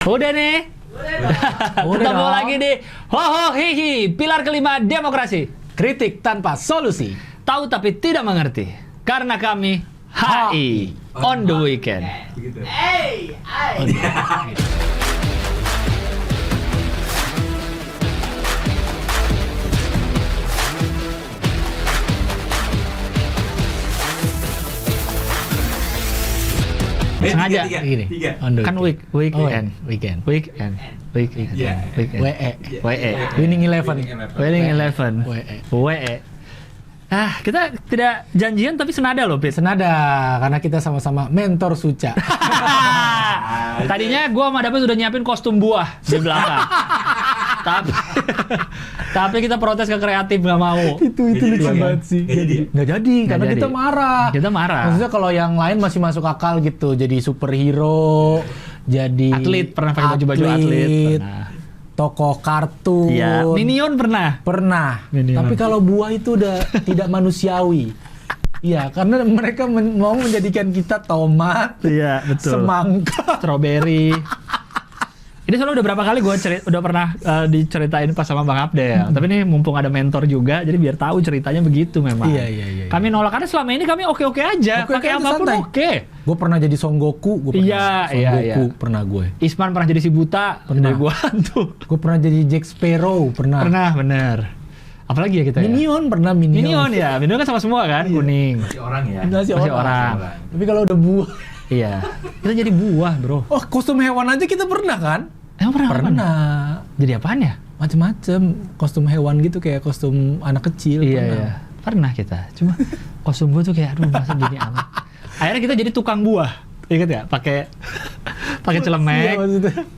Udah nih. Ketemu lagi di Ho Hihi, pilar kelima demokrasi. Kritik tanpa solusi. Tahu tapi tidak mengerti. Karena kami HI on the weekend. Sengaja gini. On the Kan weekend. weekend. Weekend. Weekend. WE. WE. Winning 11. Winning 11. WE. WE. Kita tidak janjian tapi senada loh, Pit. Senada karena kita sama-sama mentor Suca. Tadinya gua sama David sudah nyiapin kostum buah di belakang. tapi kita protes ke kreatif, nggak mau. itu lucu banget sih. Nggak jadi karena jadi. kita marah. Kita marah. Maksudnya kalau yang lain masih masuk akal gitu, jadi superhero, jadi Atlet, pernah pakai baju-baju atlet, pernah. Tokoh kartun. Iya, Minion pernah. Minion. Tapi kalau buah itu udah tidak manusiawi. Iya, karena mereka mau menjadikan kita tomat, Iya, betul. semangka, Strawberry. Ini soalnya udah berapa kali gue udah pernah diceritain pas sama Bang Abdel. Tapi ini mumpung ada mentor juga, jadi biar tahu ceritanya begitu memang. Iya. Kami nolak karena selama ini kami oke-oke aja, pakai apapun oke. Gue pernah jadi Son Goku, pernah gue. Isman pernah jadi si buta, Pernah. gue hantu. Gue pernah jadi Jack Sparrow, pernah. Pernah, bener. Apalagi ya kita Minion ya? pernah Minion ya, Minion kan sama semua kan, kuning. Masih orang ya. Masih orang. Tapi kalau udah buah, Iya, kita jadi buah bro. oh kostum hewan aja kita pernah kan? Emang pernah? Pernah. Jadi apaan ya? Macem-macem kostum hewan gitu kayak kostum anak kecil. Iya. Pernah kita. Cuma kostum gue tuh kayak aduh masa gini amat. Akhirnya kita jadi tukang buah. Ingat ya? Pakai celemek.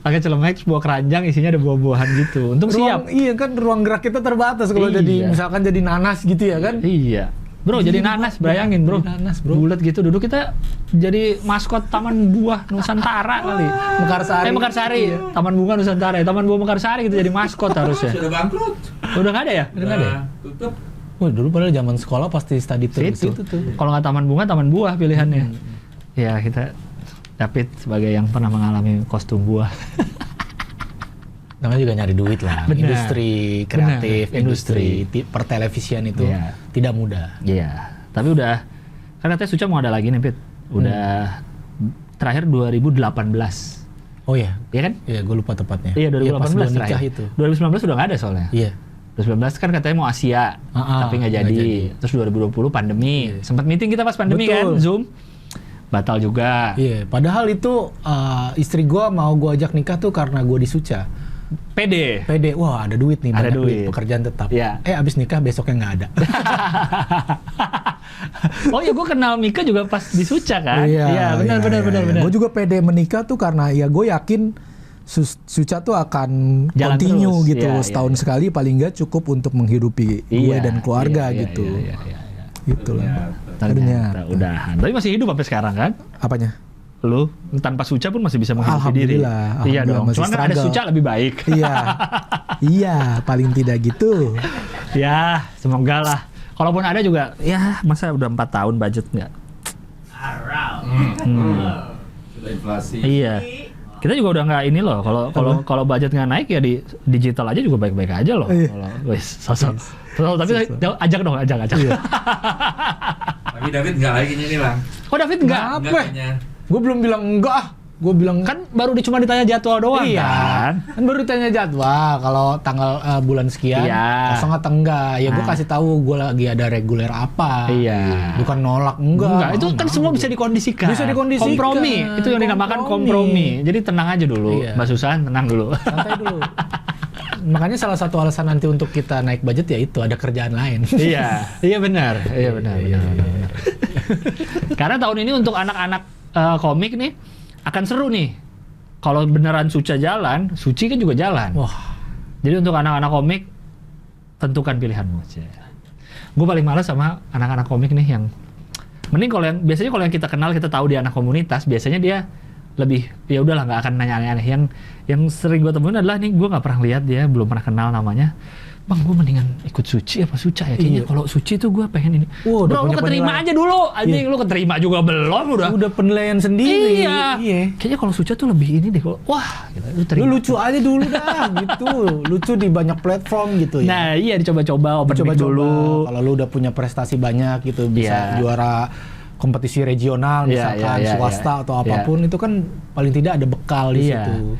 Pakai celemek sebuah keranjang isinya ada buah-buahan gitu. Untung siap. Iya kan ruang gerak kita terbatas kalau Iya. jadi misalkan jadi nanas gitu ya kan? Iya. Bro, jadi nanas, bayangin bro. Jadi nanas, bro. Bulat gitu, duduk kita jadi maskot Taman Buah Nusantara kali. Mekarsari. Mekarsari. Iya. Taman Bunga Nusantara. Taman Buah Mekarsari gitu jadi maskot harusnya. Sudah bangkrut. Udah nggak ada ya? Udah nggak ada ya? Tutup. Wah dulu padahal zaman sekolah pasti study tour di Situ. situ tuh. Kalau nggak Taman Bunga, Taman Buah pilihannya. Ya kita David sebagai yang pernah mengalami kostum buah. Namanya juga nyari duit lah. Benar. Industri kreatif, Benar. industri pertelevisian itu Iya. tidak mudah. Iya. Tapi udah, kan katanya Suca mau ada lagi nih, Pit. Udah terakhir 2018. Oh iya, Iya kan? iya gue lupa tepatnya. Iya, 2018 pas gua nikah terakhir. itu. 2019 udah nggak ada soalnya. Iya. 2019 kan katanya mau Asia, tapi nggak nggak jadi. jadi. Terus 2020 pandemi. Sempat meeting kita pas pandemi Betul. kan, Zoom. Batal juga. Iya, padahal itu istri gue mau gue ajak nikah tuh karena gue di Suca. PD. Pede, wah ada duit nih, Ada banyak duit, duit. pekerjaan tetap. Iya. Abis nikah besoknya nggak ada. Oh ya, gue kenal Mika juga pas di Suca kan? Benar. Gue juga pede menikah tuh karena ya gue yakin Suca tuh akan Jalan continue terus. gitu, Iya, setahun sekali paling nggak cukup untuk menghidupi gue dan keluarga gitu. Iya. Gitu lah. Ternyata udahan. Tapi masih hidup sampai sekarang kan? Apanya? Lu tanpa Suca pun masih bisa menghidupi diri. Alhamdulillah, Iya dong. masih Cuman kan ada struggle. Suca lebih baik. Iya, paling tidak gitu. Ya, semoga lah. Kalaupun ada juga, ya masa udah 4 tahun budget nggak? Sudah inflasi. Iya. Kita juga udah nggak ini loh. Kalau budget nggak naik ya di digital aja juga baik-baik aja loh. Iya. Kalau wis sosok. Tapi ajak dong. Tapi David nggak lagi ini lah. Oh David nggak? Apa? Gue belum bilang enggak ah. Gue bilang Kan baru cuma ditanya jadwal doang iya. kan? Kan baru ditanya jadwal kalau tanggal bulan sekian Iya. kosong atau enggak. Ya gue Nah. kasih tahu gue lagi ada reguler apa. Iya. Bukan nolak enggak. Itu kan semua bisa dikondisikan. Bisa dikondisikan. Kompromi. Itu yang dinamakan kompromi. Jadi tenang aja dulu. Iya. Mbak Susan, tenang dulu. Santai dulu. Makanya salah satu alasan nanti untuk kita naik budget ya itu ada kerjaan lain. Iya benar. Benar. Karena tahun ini untuk anak-anak komik nih akan seru nih. Kalau beneran Suca jalan, Suci kan juga jalan. Wah, Jadi untuk anak-anak komik tentukan pilihanmu. Gue paling males sama anak-anak komik nih yang mending kalau yang biasanya kalau yang kita kenal kita tahu dia anak komunitas biasanya dia lebih ya udahlah nggak akan nanya aneh-aneh. Yang sering gue temuin adalah nih gue nggak pernah lihat dia belum pernah kenal namanya Bang, gue mendingan ikut Suci apa Suca ya? Kayaknya kalau Suci tuh gue pengen ini. Wah, udah Bro, lu punya keterima penilaian. aja dulu. Anjing, lu keterima juga belum Udah penilaian sendiri. Iya. Kayaknya kalau Suca tuh lebih ini deh. Wah, gitu. Lu terima. Lu lucu aja dulu dah gitu. Lucu di banyak platform gitu ya. Nah, iya dicoba-coba, open mic dulu. Kalau lu udah punya prestasi banyak gitu, bisa juara kompetisi regional misalkan swasta atau apapun, itu kan paling tidak ada bekal di situ.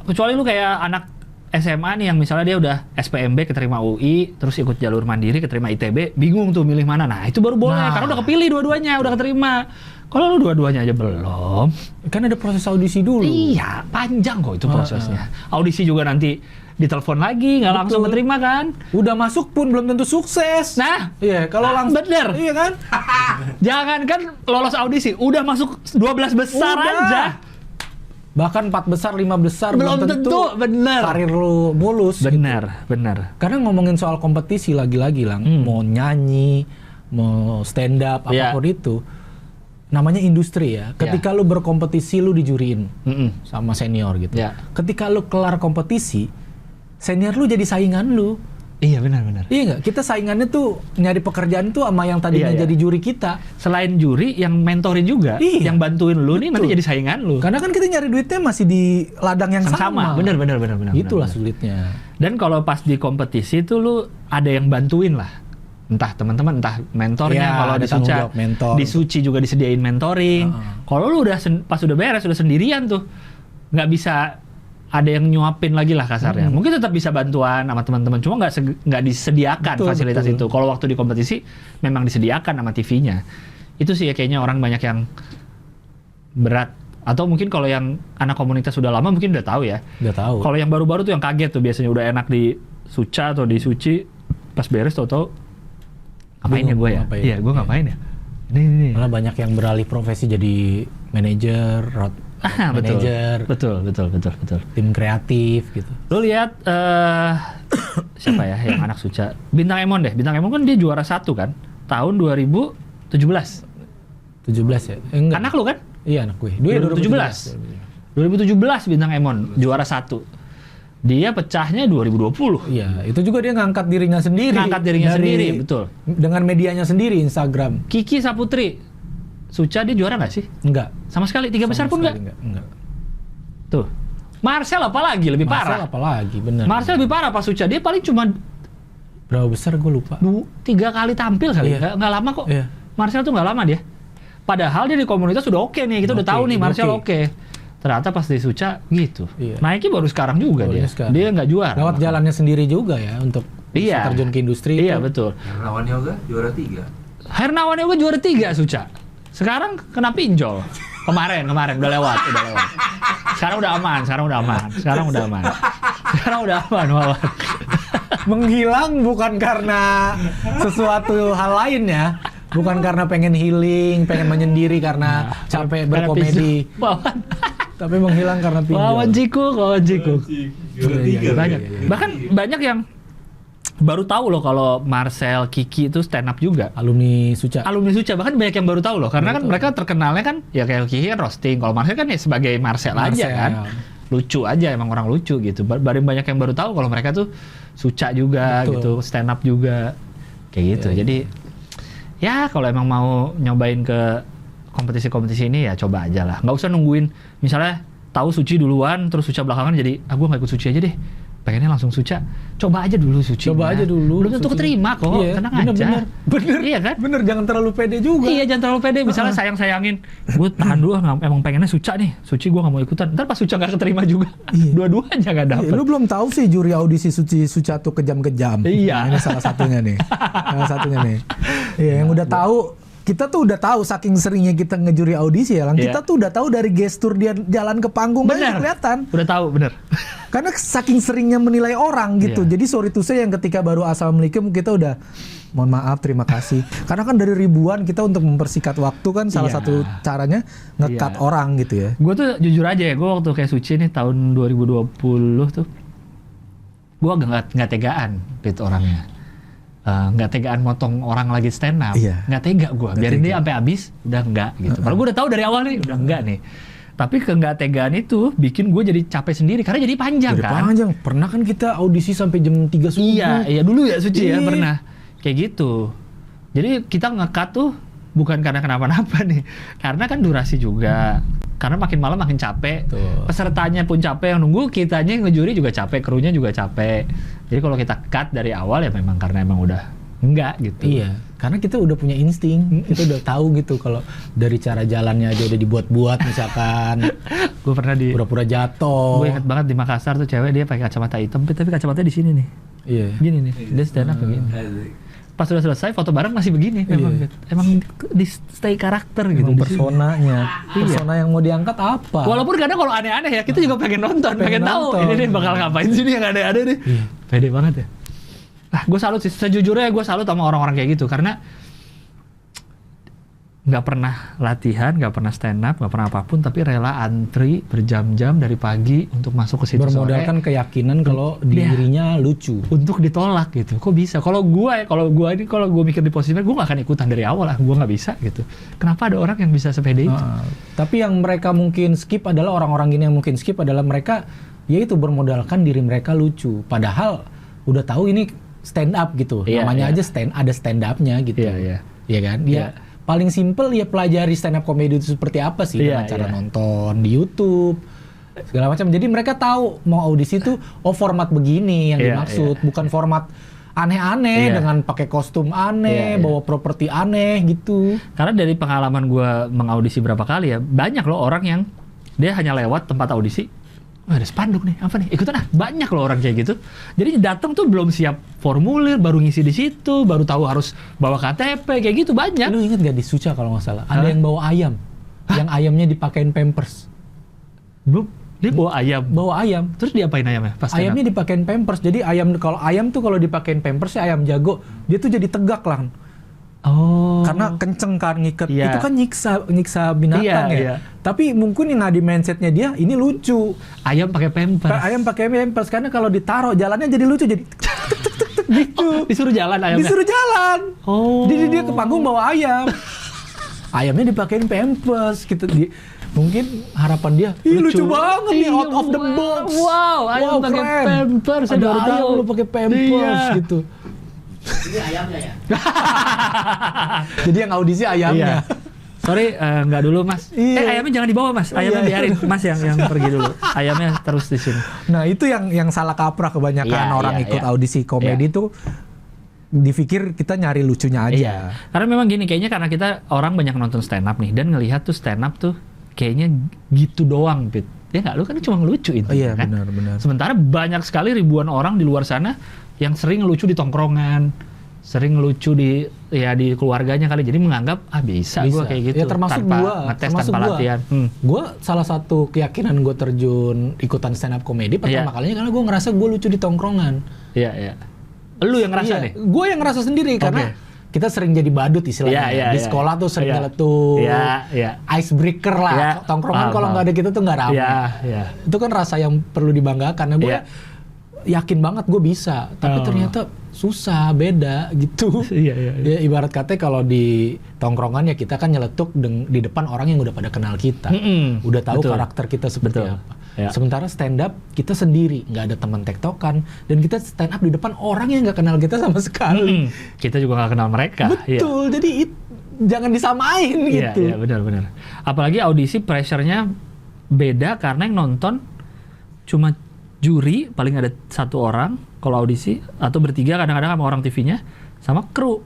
Kecuali lu kayak anak SMA nih yang misalnya dia udah SPMB keterima UI, terus ikut jalur mandiri keterima ITB, bingung tuh milih mana. Nah, itu baru boleh karena udah kepilih dua-duanya, udah keterima. Kalau lu dua-duanya aja belum, kan ada proses audisi dulu. Iya, panjang kok itu prosesnya. Audisi juga nanti ditelepon lagi, nggak langsung keterima kan? Udah masuk pun belum tentu sukses. Nah, iya, kalau langsung bener. Iya kan? Jangan kan lolos audisi, udah masuk 12 besar aja. Bahkan 4 besar, 5 besar belum tentu bener. Karir lu mulus. Bener, gitu. Bener. Karena ngomongin soal kompetisi lagi-lagi Lang, mau nyanyi, mau stand up, apapun itu, namanya industri ya. Ketika lu berkompetisi, lu dijuriin sama senior gitu. Ketika lu kelar kompetisi, senior lu jadi saingan lu. Iya, benar. Iya nggak? Kita saingannya tuh nyari pekerjaan tuh sama yang tadinya jadi juri kita. Selain juri, yang mentorin juga, yang bantuin lu nih nanti jadi saingan lu. Karena kan kita nyari duitnya masih di ladang yang sama. Bener. Itulah sulitnya. Dan kalau pas di kompetisi tuh lu ada yang bantuin lah. Entah teman-teman, entah mentornya. Kalau di Suca, di Suci juga disediain mentoring. Kalau lu udah pas udah beres, udah sendirian tuh, nggak bisa ada yang nyuapin lagi lah kasarnya. Mungkin tetap bisa bantuan sama teman-teman, cuma nggak disediakan fasilitas itu. Kalau waktu di kompetisi memang disediakan sama TV-nya. Itu sih ya kayaknya orang banyak yang berat. Atau mungkin kalau yang anak komunitas sudah lama mungkin udah tahu ya. Udah tahu. Kalau yang baru-baru tuh yang kaget tuh biasanya udah enak di Suca atau di Suci, pas beres tau-tau ngapain ya gue ya? Iya, gue ngapain ya? Ini. Malah banyak yang beralih profesi jadi manajer, manajer, betul. tim kreatif gitu. Lu lihat siapa ya yang anak Suca? Bintang Emon deh. Bintang Emon kan dia juara 1 kan? Tahun 2017. 17 ya? Enggak. Anak lu kan? Iya, anak gue. 2017 Bintang Emon juara 1. Dia pecahnya 2020. Iya, itu juga dia ngangkat dirinya sendiri. Betul. Dengan medianya sendiri, Instagram. Kiki Saputri Suca dia juara nggak sih? Enggak. Sama sekali, 3 besar pun nggak? Enggak. Tuh. Marcel apalagi lebih parah. Bener. Marcel lebih parah pas Suca. Dia paling cuma berapa besar gue lupa. 3 kali tampil kali. Nggak lama kok. Iya. Marcel tuh nggak lama dia. Padahal dia di komunitas sudah oke nih. Kita udah tahu nih Marcel oke. Ternyata pas di Suca gitu. Naiknya baru sekarang juga dia. Dia nggak juara. Lewat jalannya sendiri juga ya untuk bisa terjun ke industri. Iya, betul. Hernawan Yoga juara 3. Hernawan Yoga juara 3 Suca. Sekarang kena pinjol. Kemarin udah lewat. Sekarang udah aman. Wawan. Menghilang bukan karena sesuatu hal lain ya. Bukan karena pengen healing, pengen menyendiri karena capek berkomedi. Tapi menghilang karena pinjol. Wawan Cikuk. Banyak. Bahkan banyak yang baru tahu loh kalau Marcel, Kiki itu stand up juga. Alumni Suca. Bahkan banyak yang baru tahu loh. Karena kan mereka terkenalnya kan, ya kayak Kiki kan roasting. Kalau Marcel kan ya sebagai Marcel aja kan. Lucu aja, emang orang lucu gitu. Banyak yang baru tahu kalau mereka tuh Suca juga gitu, stand up juga. Kayak gitu. Jadi ya kalau emang mau nyobain ke kompetisi-kompetisi ini ya coba aja lah. Nggak usah nungguin misalnya tahu Suci duluan terus Suca belakangan jadi gue nggak ikut Suci aja deh. Pengennya langsung Suca. Coba aja dulu Suci. Belum tentu keterima kok. Tenang aja. Bener. Iya kan? Bener, jangan terlalu pede juga. Iya, jangan terlalu pede. Misalnya sayangin. Gue tahan dulu, emang pengennya Suca nih. Suci gue nggak mau ikutan. Ntar pas Suca nggak keterima juga. Dua-duanya nggak dapet. Lu belum tahu sih juri audisi Suca tuh kejam-kejam. Iya. Ini salah satunya nih. Iya, yang udah tahu. Kita tuh udah tahu saking seringnya kita ngejuri audisi ya, kita tuh udah tahu dari gestur dia jalan ke panggung aja kelihatan. Udah tahu, bener. Karena saking seringnya menilai orang gitu. Jadi sorry to say yang ketika baru assalamualaikum kita udah mohon maaf, terima kasih. Karena kan dari ribuan kita untuk mempersingkat waktu kan salah satu caranya nge-cut orang gitu ya. Gue tuh jujur aja ya, gue waktu kayak Suci nih tahun 2020 tuh, gue nggak tegaan gitu orangnya. Nggak tegaan motong orang lagi stand up, nggak tega gue, biarin dia sampai habis, udah enggak gitu. Kalau gue udah tahu dari awal nih, udah enggak nih. Tapi nggak tegaan itu bikin gue jadi capek sendiri karena jadi panjang kan. Panjang. Pernah kan kita audisi sampai jam 3 subuh. Iya dulu ya Suci ya pernah kayak gitu. Jadi kita nge-cut tuh bukan karena kenapa-napa nih, karena kan durasi juga. Karena makin malam makin capek. Tuh. Pesertanya pun capek, yang nunggu kitanya yang ngejuri juga capek, krunya juga capek. Jadi kalau kita cut dari awal ya memang karena emang udah enggak gitu. Iya, karena kita udah punya insting, kita udah tahu gitu kalau dari cara jalannya aja udah dibuat-buat misalkan. Gue pernah di pura-pura jatuh. Gue ingat banget di Makassar tuh cewek dia pakai kacamata hitam, tapi kacamatanya di sini nih. Iya. Gini nih, dia stand up begini. Pas sudah selesai foto bareng masih begini, memang gitu. Emang di stay karakter gitu. Personanya, persona yang mau diangkat apa? Walaupun kadang kalau aneh-aneh ya, kita juga pengen nonton, pengen tahu ini nih bakal ngapain sih nih yang aneh-aneh nih. Pede banget ya. Gue salut sih, sejujurnya gue salut sama orang-orang kayak gitu karena nggak pernah latihan, nggak pernah stand up, nggak pernah apapun, tapi rela antri berjam-jam dari pagi untuk masuk ke situ sore. Bermodalkan keyakinan kalau dirinya lucu. Untuk ditolak gitu, kok bisa? Kalau gue mikir di posisinya, gue nggak akan ikutan dari awal lah, gue nggak bisa gitu. Kenapa ada orang yang bisa sepede itu? Tapi yang mereka mungkin skip adalah orang-orang gini yang mungkin skip adalah mereka yaitu bermodalkan diri mereka lucu. Padahal udah tahu ini stand up gitu, namanya aja ada stand up-nya gitu. Iya kan? Dia paling simple ya pelajari stand up comedy itu seperti apa sih dengan cara nonton di YouTube segala macam. Jadi mereka tahu mau audisi itu format begini yang dimaksud, bukan format aneh-aneh dengan pakai kostum aneh, bawa properti aneh gitu. Karena dari pengalaman gue mengaudisi berapa kali ya, banyak loh orang yang dia hanya lewat tempat audisi. Ada spanduk nih, apa nih? Ikutan banyak loh orang kayak gitu. Jadi datang tuh belum siap formulir, baru ngisi di situ, baru tahu harus bawa KTP, kayak gitu banyak. Lu inget gak di Suca kalau nggak salah? Ada yang bawa ayam, yang ayamnya dipakein pampers. Belum, dia bawa ayam. Bawa ayam. Terus diapain ayamnya? Ayamnya dipakein pampers. Jadi ayam kalau dipakein pampers ya ayam jago, dia tuh jadi tegak lah. Oh. Karena kenceng kan ngikat. Itu kan nyiksa binatang ya. Tapi mungkin yang di mindsetnya dia ini lucu. Ayam pakai pampers. Ayam pakai pampers karena kalau ditaruh jalannya jadi lucu, jadi gitu. Disuruh jalan ayamnya. Disuruh jalan. Oh. Jadi dia ke panggung bawa ayam. Ayamnya dipakein pampers gitu. Mungkin harapan dia lucu banget nih, out of the box. Wow, ayam pakai pampers. Ada ayam lu pakai pampers gitu. Ini ayamnya ya? Jadi yang audisi ayamnya. Sorry, nggak dulu Mas. Ayamnya jangan dibawa Mas. Ayamnya biarin Mas yang pergi dulu. Ayamnya terus di sini. Nah itu yang salah kaprah kebanyakan orang ikut audisi komedi tuh dipikir kita nyari lucunya aja. Karena memang gini, kayaknya karena kita orang banyak nonton stand up nih dan ngelihat tuh stand up tuh kayaknya gitu doang, Pit. Ya nggak, lu kan cuma ngelucu itu. Iya kan? benar. Sementara banyak sekali ribuan orang di luar sana yang sering ngelucu di tongkrongan, sering ngelucu di keluarganya kali, jadi menganggap bisa gue kayak gitu. Ya termasuk tanpa ngetes, tanpa latihan. Gue salah satu keyakinan gue terjun ikutan stand up comedy pertama kalinya karena gue ngerasa gue lucu di tongkrongan. Iya. Lu yang ngerasa nih? Gue yang ngerasa sendiri karena kita sering jadi badut istilahnya. Di sekolah tuh sering nyeletuk, icebreaker lah. Tongkrongan kalau nggak ada kita tuh nggak ramai. Itu kan rasa yang perlu dibanggakan. Nah, gue yakin banget gue bisa, tapi ternyata susah, beda gitu. Ya, ibarat kata kalau di tongkrongan ya kita kan nyeletuk di depan orang yang udah pada kenal kita, udah tahu karakter kita seperti apa. Sementara stand up kita sendiri, nggak ada teman tektokan, dan kita stand up di depan orang yang nggak kenal kita sama sekali. Kita juga nggak kenal mereka. Betul, jadi jangan disamain gitu. Iya, benar. Apalagi audisi pressure-nya beda karena yang nonton cuma juri, paling ada satu orang kalau audisi, atau bertiga kadang-kadang sama orang TV-nya, sama kru.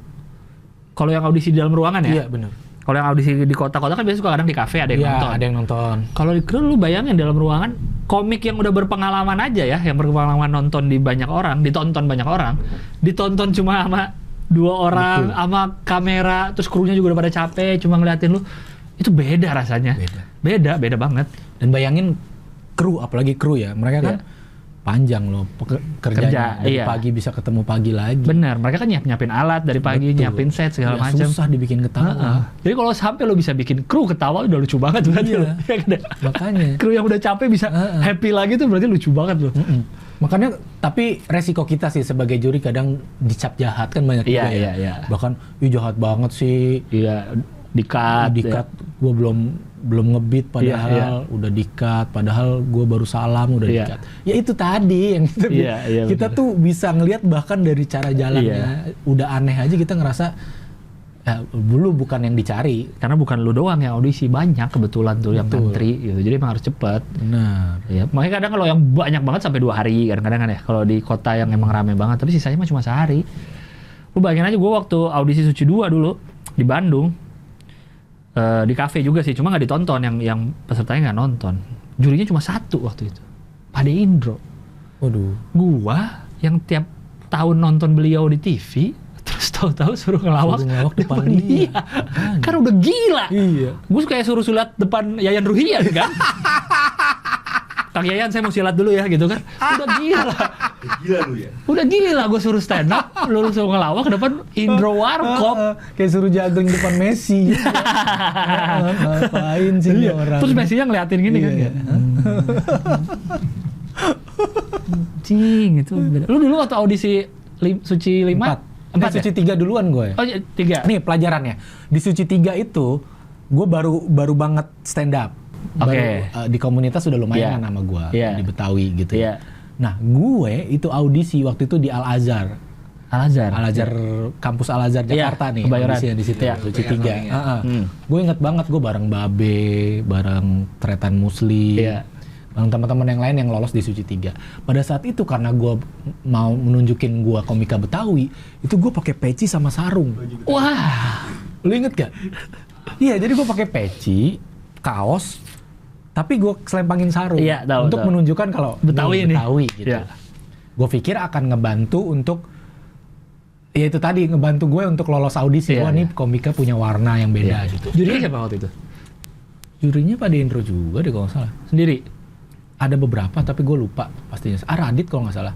Kalau yang audisi di dalam ruangan ya? Iya, benar. Kalau yang audisi di kota-kota kan biasanya suka kadang di kafe ada yang nonton. Ada yang nonton. Kalau di kru lu bayangin dalam ruangan, komik yang udah berpengalaman aja ya, yang berpengalaman nonton di banyak orang, ditonton banyak orang, ditonton cuma sama 2 orang, sama kamera, terus krunya juga udah pada capek, cuma ngeliatin lu, itu beda rasanya. Beda banget. Dan bayangin kru, apalagi kru ya, mereka kan panjang loh kerjanya, dari pagi bisa ketemu pagi lagi. Benar, mereka kan nyiapin alat dari pagi, nyiapin set segala macam. Susah dibikin ketawa. Jadi kalau sampai lo bisa bikin kru ketawa udah lucu banget berarti. Makanya. Kru yang udah capek bisa happy lagi tuh berarti lucu banget loh. Makanya, tapi resiko kita sih sebagai juri kadang dicap jahat kan banyak juga ya. Bahkan, jahat banget sih. Di-cut. Gue belum nge-beat padahal udah di-cut, padahal gue baru salam udah di-cut. Ya itu tadi yang kita tuh bisa ngelihat bahkan dari cara jalannya udah aneh aja kita ngerasa ya, dulu bukan yang dicari. Karena bukan lu doang yang audisi, banyak kebetulan tuh yang ngantri gitu. Jadi emang harus cepet. Benar. Ya, makanya kadang kalau yang banyak banget sampai 2 hari kadang-kadang kan ya. Kalau di kota yang emang rame banget, tapi sisanya mah cuma sehari. Lu bayangin aja gue waktu audisi Suci 2 dulu di Bandung. Di kafe juga sih, cuma nggak ditonton, yang pesertanya nggak nonton. Jurinya cuma 1 waktu itu. Pade Indro. Waduh. Gua yang tiap tahun nonton beliau di TV, terus tahu-tahu suruh ngelawak depan dia. Kan udah gila. Iya. Gue kayak suruh silat depan Yayan Ruhian kan. Kang Yayan, saya mau silat dulu ya gitu kan. Udah gila. Gila lu ya. Udah gila gue suruh stand up, lu suruh ngelawak depan Indro Warkop. Kayak suruh juggling depan Messi. Ngapain sih ini orang? Terus Messi-nya ngeliatin gini kan ya. Cing, itu beda. Lu dulu waktu audisi Suci 5? 4. Suci 3 duluan gue. Oh, 3. Nih pelajarannya. Di Suci 3 itu gue baru banget stand up. Oke. Di komunitas udah lumayan nama gue di Betawi gitu. Iya. Nah, gue itu audisi waktu itu di Al-Azhar. Al-Azhar, kampus Al-Azhar Jakarta nih. Kebayoran. Audisinya di situ. Suci 3. Gue inget banget gue bareng Babe, bareng Tretan Muslim. Bareng teman-teman yang lain yang lolos di Suci 3. Pada saat itu karena gue mau menunjukin gue komika Betawi, itu gue pakai peci sama sarung. Wah, lu inget gak? Iya, jadi gue pakai peci, kaos, tapi gue selempangin sarung untuk menunjukkan kalau Betawi gitu. Gue pikir akan ngebantu untuk ya itu tadi, ngebantu gue untuk lolos audisi. Wah, nih komika punya warna yang beda gitu. Jurinya siapa waktu itu? Jurinya Pade Indro juga deh kalau nggak salah. Sendiri? Ada beberapa tapi gue lupa pastinya. Radit kalau nggak salah.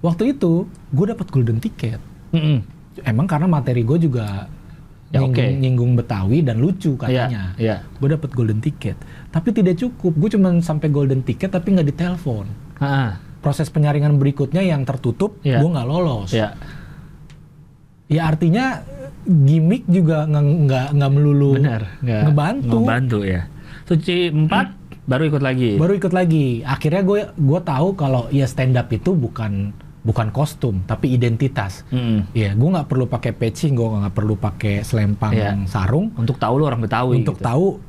Waktu itu gue dapat golden ticket. Emang karena materi gue juga nyinggung Betawi dan lucu katanya. Gue dapat golden ticket. Tapi tidak cukup. Gue cuma sampai golden ticket tapi nggak ditelepon. Proses penyaringan berikutnya yang tertutup, gue nggak lolos. Ya artinya gimmick juga nggak melulu ngebantu ya. Suci 4 baru ikut lagi. Akhirnya gue tahu kalau ya stand up itu bukan kostum tapi identitas. Ya gue nggak perlu pakai peci, gue nggak perlu pakai selempang sarung untuk tahu lu orang Betawi. Untuk tahu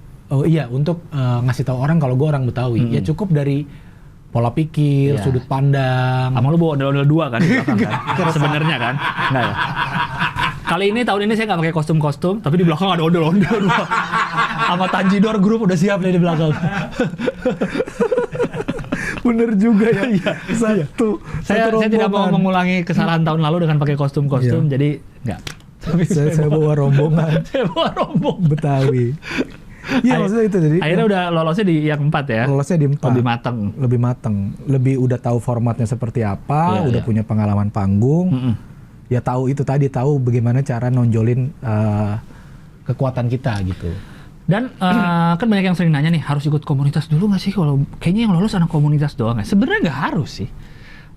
untuk ngasih tahu orang kalau gue orang Betawi. Ya cukup dari pola pikir, sudut pandang. Sama lu bawa ondel-ondel 2 kan di belakang kan? Sebenarnya kan? Enggak ya? Tahun ini saya nggak pakai kostum-kostum, tapi di belakang ada ondel-ondel 2. Sama Tanjidor Group udah siap nih di belakang. Bener juga ya. Saya tidak mau mengulangi kesalahan tahun lalu dengan pakai kostum-kostum, jadi enggak. Tapi saya bawa rombongan. Betawi. Iya, maksudnya itu jadi. Akhirnya udah lolosnya di yang 4 ya. Lolosnya di 4. Lebih mateng. Lebih udah tahu formatnya seperti apa, udah punya pengalaman panggung. Ya tahu bagaimana cara nonjolin kekuatan kita gitu. Dan kan banyak yang sering nanya nih, harus ikut komunitas dulu nggak sih? Kalau kayaknya yang lolos anak komunitas doang ya. Sebenarnya nggak harus sih.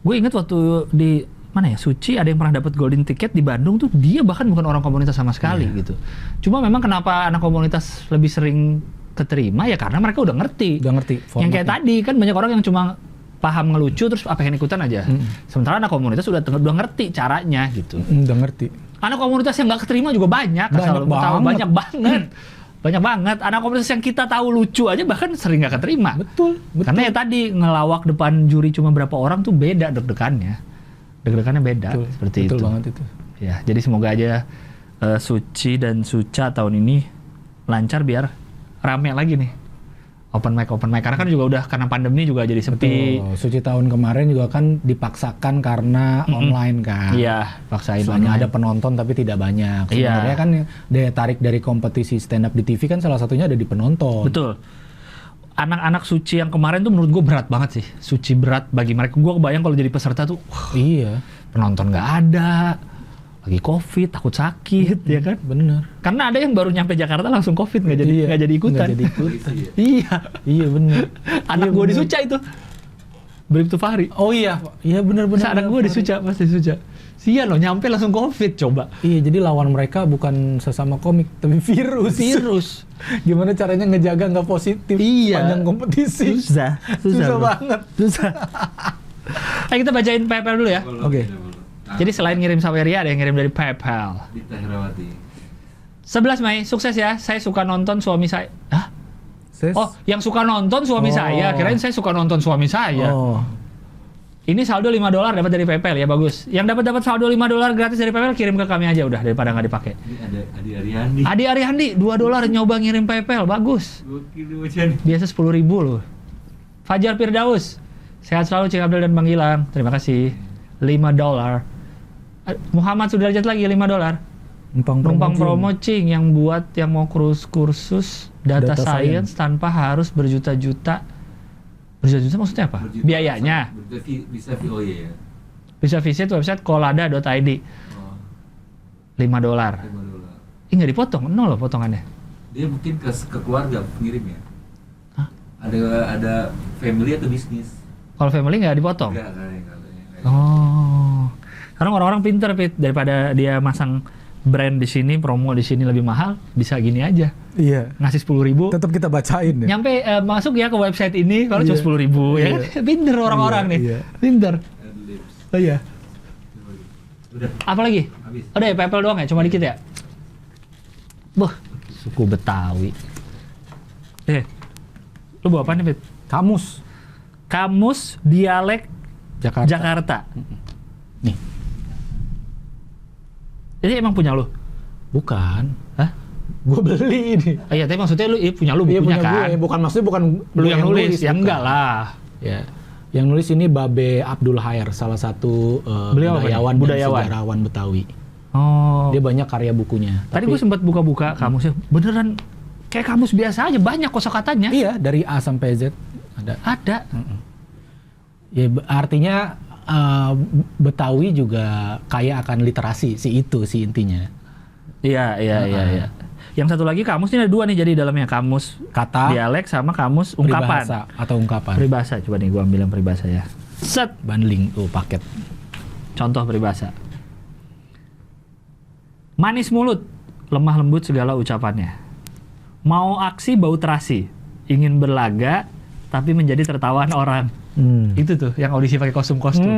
Gue inget waktu di mana ya, Suci ada yang pernah dapat golden ticket di Bandung tuh, dia bahkan bukan orang komunitas sama sekali gitu. Cuma memang kenapa anak komunitas lebih sering keterima ya karena mereka udah ngerti formatnya. Yang kayak tadi kan banyak orang yang cuma paham ngelucu terus pengen ikutan aja. Sementara anak komunitas udah ngerti caranya gitu. Udah ngerti. Anak komunitas yang nggak keterima juga banyak banget. Banyak banget. Anak komunitas yang kita tahu lucu aja bahkan sering nggak keterima. Betul. Karena ya tadi ngelawak depan juri cuma berapa orang tuh beda deg-degannya beda. Seperti betul itu. Banget itu. Ya, jadi semoga aja Suci dan Suca tahun ini lancar biar rame lagi nih. Open mic karena kan juga udah karena pandemi juga jadi sepi. Betul. Suci tahun kemarin juga kan dipaksakan karena online kan. Iya, paksain soalnya ada penonton tapi tidak banyak. Sebenarnya kan daya tarik dari kompetisi stand up di TV kan salah satunya ada di penonton. Betul. Anak-anak Suci yang kemarin tuh menurut gue berat banget sih. Suci berat bagi mereka. Gue kebayang kalau jadi peserta tuh, penonton nggak ada, lagi COVID, takut sakit, ya kan? Bener. Karena ada yang baru nyampe Jakarta langsung COVID, nggak jadi ikutan. Iya bener. Anak gue di Suca itu, Bribtu Fahri. Oh iya bener. Anak gue di Suca, pasti Suca. Sian loh, nyampe langsung COVID coba. Iya, jadi lawan mereka bukan sesama komik, tapi virus. Gimana caranya ngejaga nggak positif panjang kompetisi? Susah banget. Susah. Ayo kita bacain PayPal dulu ya. Oke. Jadi selain ngirim Saweria, ada yang ngirim dari PayPal. Dita Herawati. 11 Mei, sukses ya. Saya suka nonton suami saya. Hah? Oh, yang suka nonton suami saya. Kirain saya suka nonton suami saya. Oh. Ini saldo $5 dapat dari PayPal ya, bagus. Yang dapat saldo $5 gratis dari PayPal kirim ke kami aja udah daripada nggak dipakai. Ini ada Adi Ariandi. Adi Ariandi $2 nyoba ngirim PayPal, bagus. Biasa 10.000 loh. Fajar Firdaus, sehat selalu Cik Abdel dan Bang Gilang. Terima kasih. $5. Muhammad Sudarjat lagi $5. Numpang promo Cing yang buat yang mau kursus data science tanpa harus berjuta-juta. Berjuta-juta maksudnya apa? Biayanya. Bisa VOY ya. Bisa visit website kolada.id. Oh. $5. $5. Ih, nggak dipotong, 0 loh potongannya. Dia mungkin ke keluarga ngirim ya. Hah? Ada family atau bisnis? Kalau family nggak dipotong? Enggak. Oh. Karena orang-orang pinter, Pit. Daripada dia masang brand di sini, promo di sini lebih mahal, bisa gini aja. Iya. Ngasih 10.000. Tetap kita bacain ya. Nyampe masuk ya ke website ini, kalau cuma 10.000 ya kan? Pinter orang-orang nih. Iya. Pinter. Oh iya. Udah. Apa lagi? Habis. Udah ya, PayPal doang ya? Cuma dikit ya? Buh, suku Betawi. Lu bawa apa nih, Pit? Kamus dialek Jakarta. Nih. Ini emang punya lu? Bukan. Hah? Gue beli ini. Iya, tapi maksudnya lu punya lu, Iya, bukunya kan? gue. Bukan maksudnya bukan Lu yang nulis, ya bukan. enggak lah. Ya. Yang nulis ini Babe Abdul Khair, salah satu Beliau budayawan dan sejarawan Betawi. Oh. Dia banyak karya bukunya. Tadi gue sempat buka-buka kamusnya, beneran kayak kamus biasa aja, banyak kosakatanya. Iya, dari A sampai Z ada. Ya, artinya Betawi juga kaya akan literasi, si intinya. Iya. Yang satu lagi kamus ini ada 2 nih, jadi dalamnya kamus Kata, dialek sama kamus ungkapan. peribahasa atau ungkapan. Peribahasa, coba nih gue ambil yang peribahasa ya. Set, Bundling, paket. contoh peribahasa. Manis mulut, lemah lembut segala ucapannya. Mau aksi bau terasi, ingin berlaga tapi menjadi tertawaan orang. Itu tuh yang audisi pakai kostum-kostum.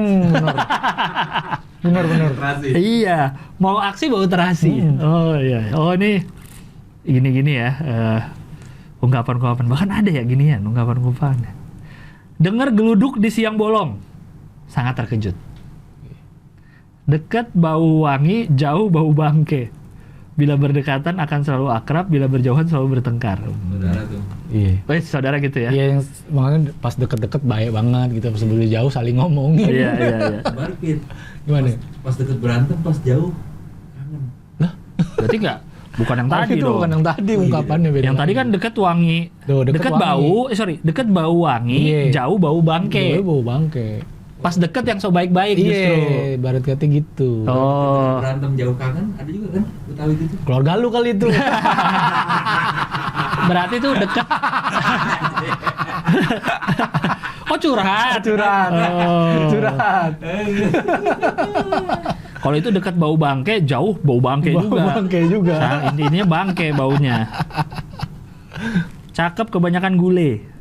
Benar. Iya, mau aksi bau terasi. Oh iya. Oh ini gini-gini ya. Ungkapan-ungkapan. Bahkan ada ya ginian ungkapan-ungkapan. Dengar geluduk di siang bolong. Sangat terkejut. Dekat bau wangi, jauh bau bangke. Bila berdekatan akan selalu akrab, bila berjauhan selalu bertengkar. Saudara tuh. Iya. Saudara gitu ya? Iya, yang makanya pas deket-deket baik banget gitu, pas sebelum jauh saling ngomong. Iya. Baru Pit. Gimana? Pas deket berantem, pas jauh kangen. Berarti enggak? Bukan yang tadi itu dong. bukan yang tadi, ungkapannya beda. Yang tadi kan deket wangi. Tuh, deket bau, deket bau wangi, Iya. jauh bau bangke. Jauh bau bangke. Pas deket yang so baik-baik justru. Iya, barat kata gitu. Oh. Berantem jauh kangen, ada juga kan Betawi gitu. Keluarga lu kali itu. Berarti tuh deket. Oh curhat. Oh. Curhat. Kalau itu dekat bau bangke, jauh bau bangke juga. Bangke juga. Nah, intinya bangke baunya. Cakep kebanyakan gule.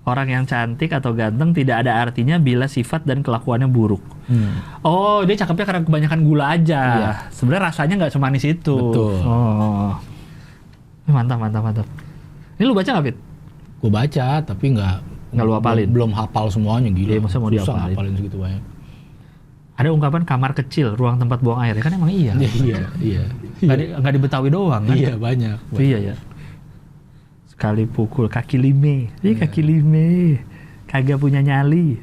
Orang yang cantik atau ganteng tidak ada artinya bila sifat dan kelakuannya buruk. Oh, dia cakepnya karena kebanyakan gula aja. Iya. Sebenarnya rasanya nggak semanis itu. Betul. Oh, mantap. Ini lu baca nggak, Fit? Gue baca, tapi nggak lu hafalin? Belum hafal semuanya, gila. Iya, masa mau Susah dihafalin? hafalin segitu banyak. Ada ungkapan kamar kecil, ruang tempat buang air. Ya kan emang iya. Iya. Nggak di Betawi doang kan? Iya, banyak. Iya ya. Sekali pukul kaki lime. Kaki lime. Kagak punya nyali.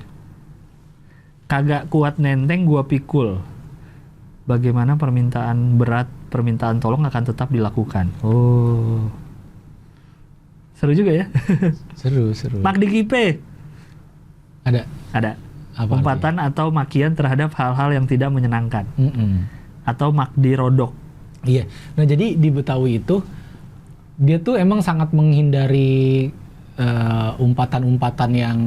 Kagak kuat nenteng gua pikul. Bagaimana permintaan berat, permintaan tolong akan tetap dilakukan. Oh. Seru juga ya. Seru. Mak Dikipe. Ada. Apa Umpatan atau makian terhadap hal-hal yang tidak menyenangkan. Atau mak dirodok. Iya. Nah, jadi di Betawi itu dia tuh emang sangat menghindari umpatan-umpatan yang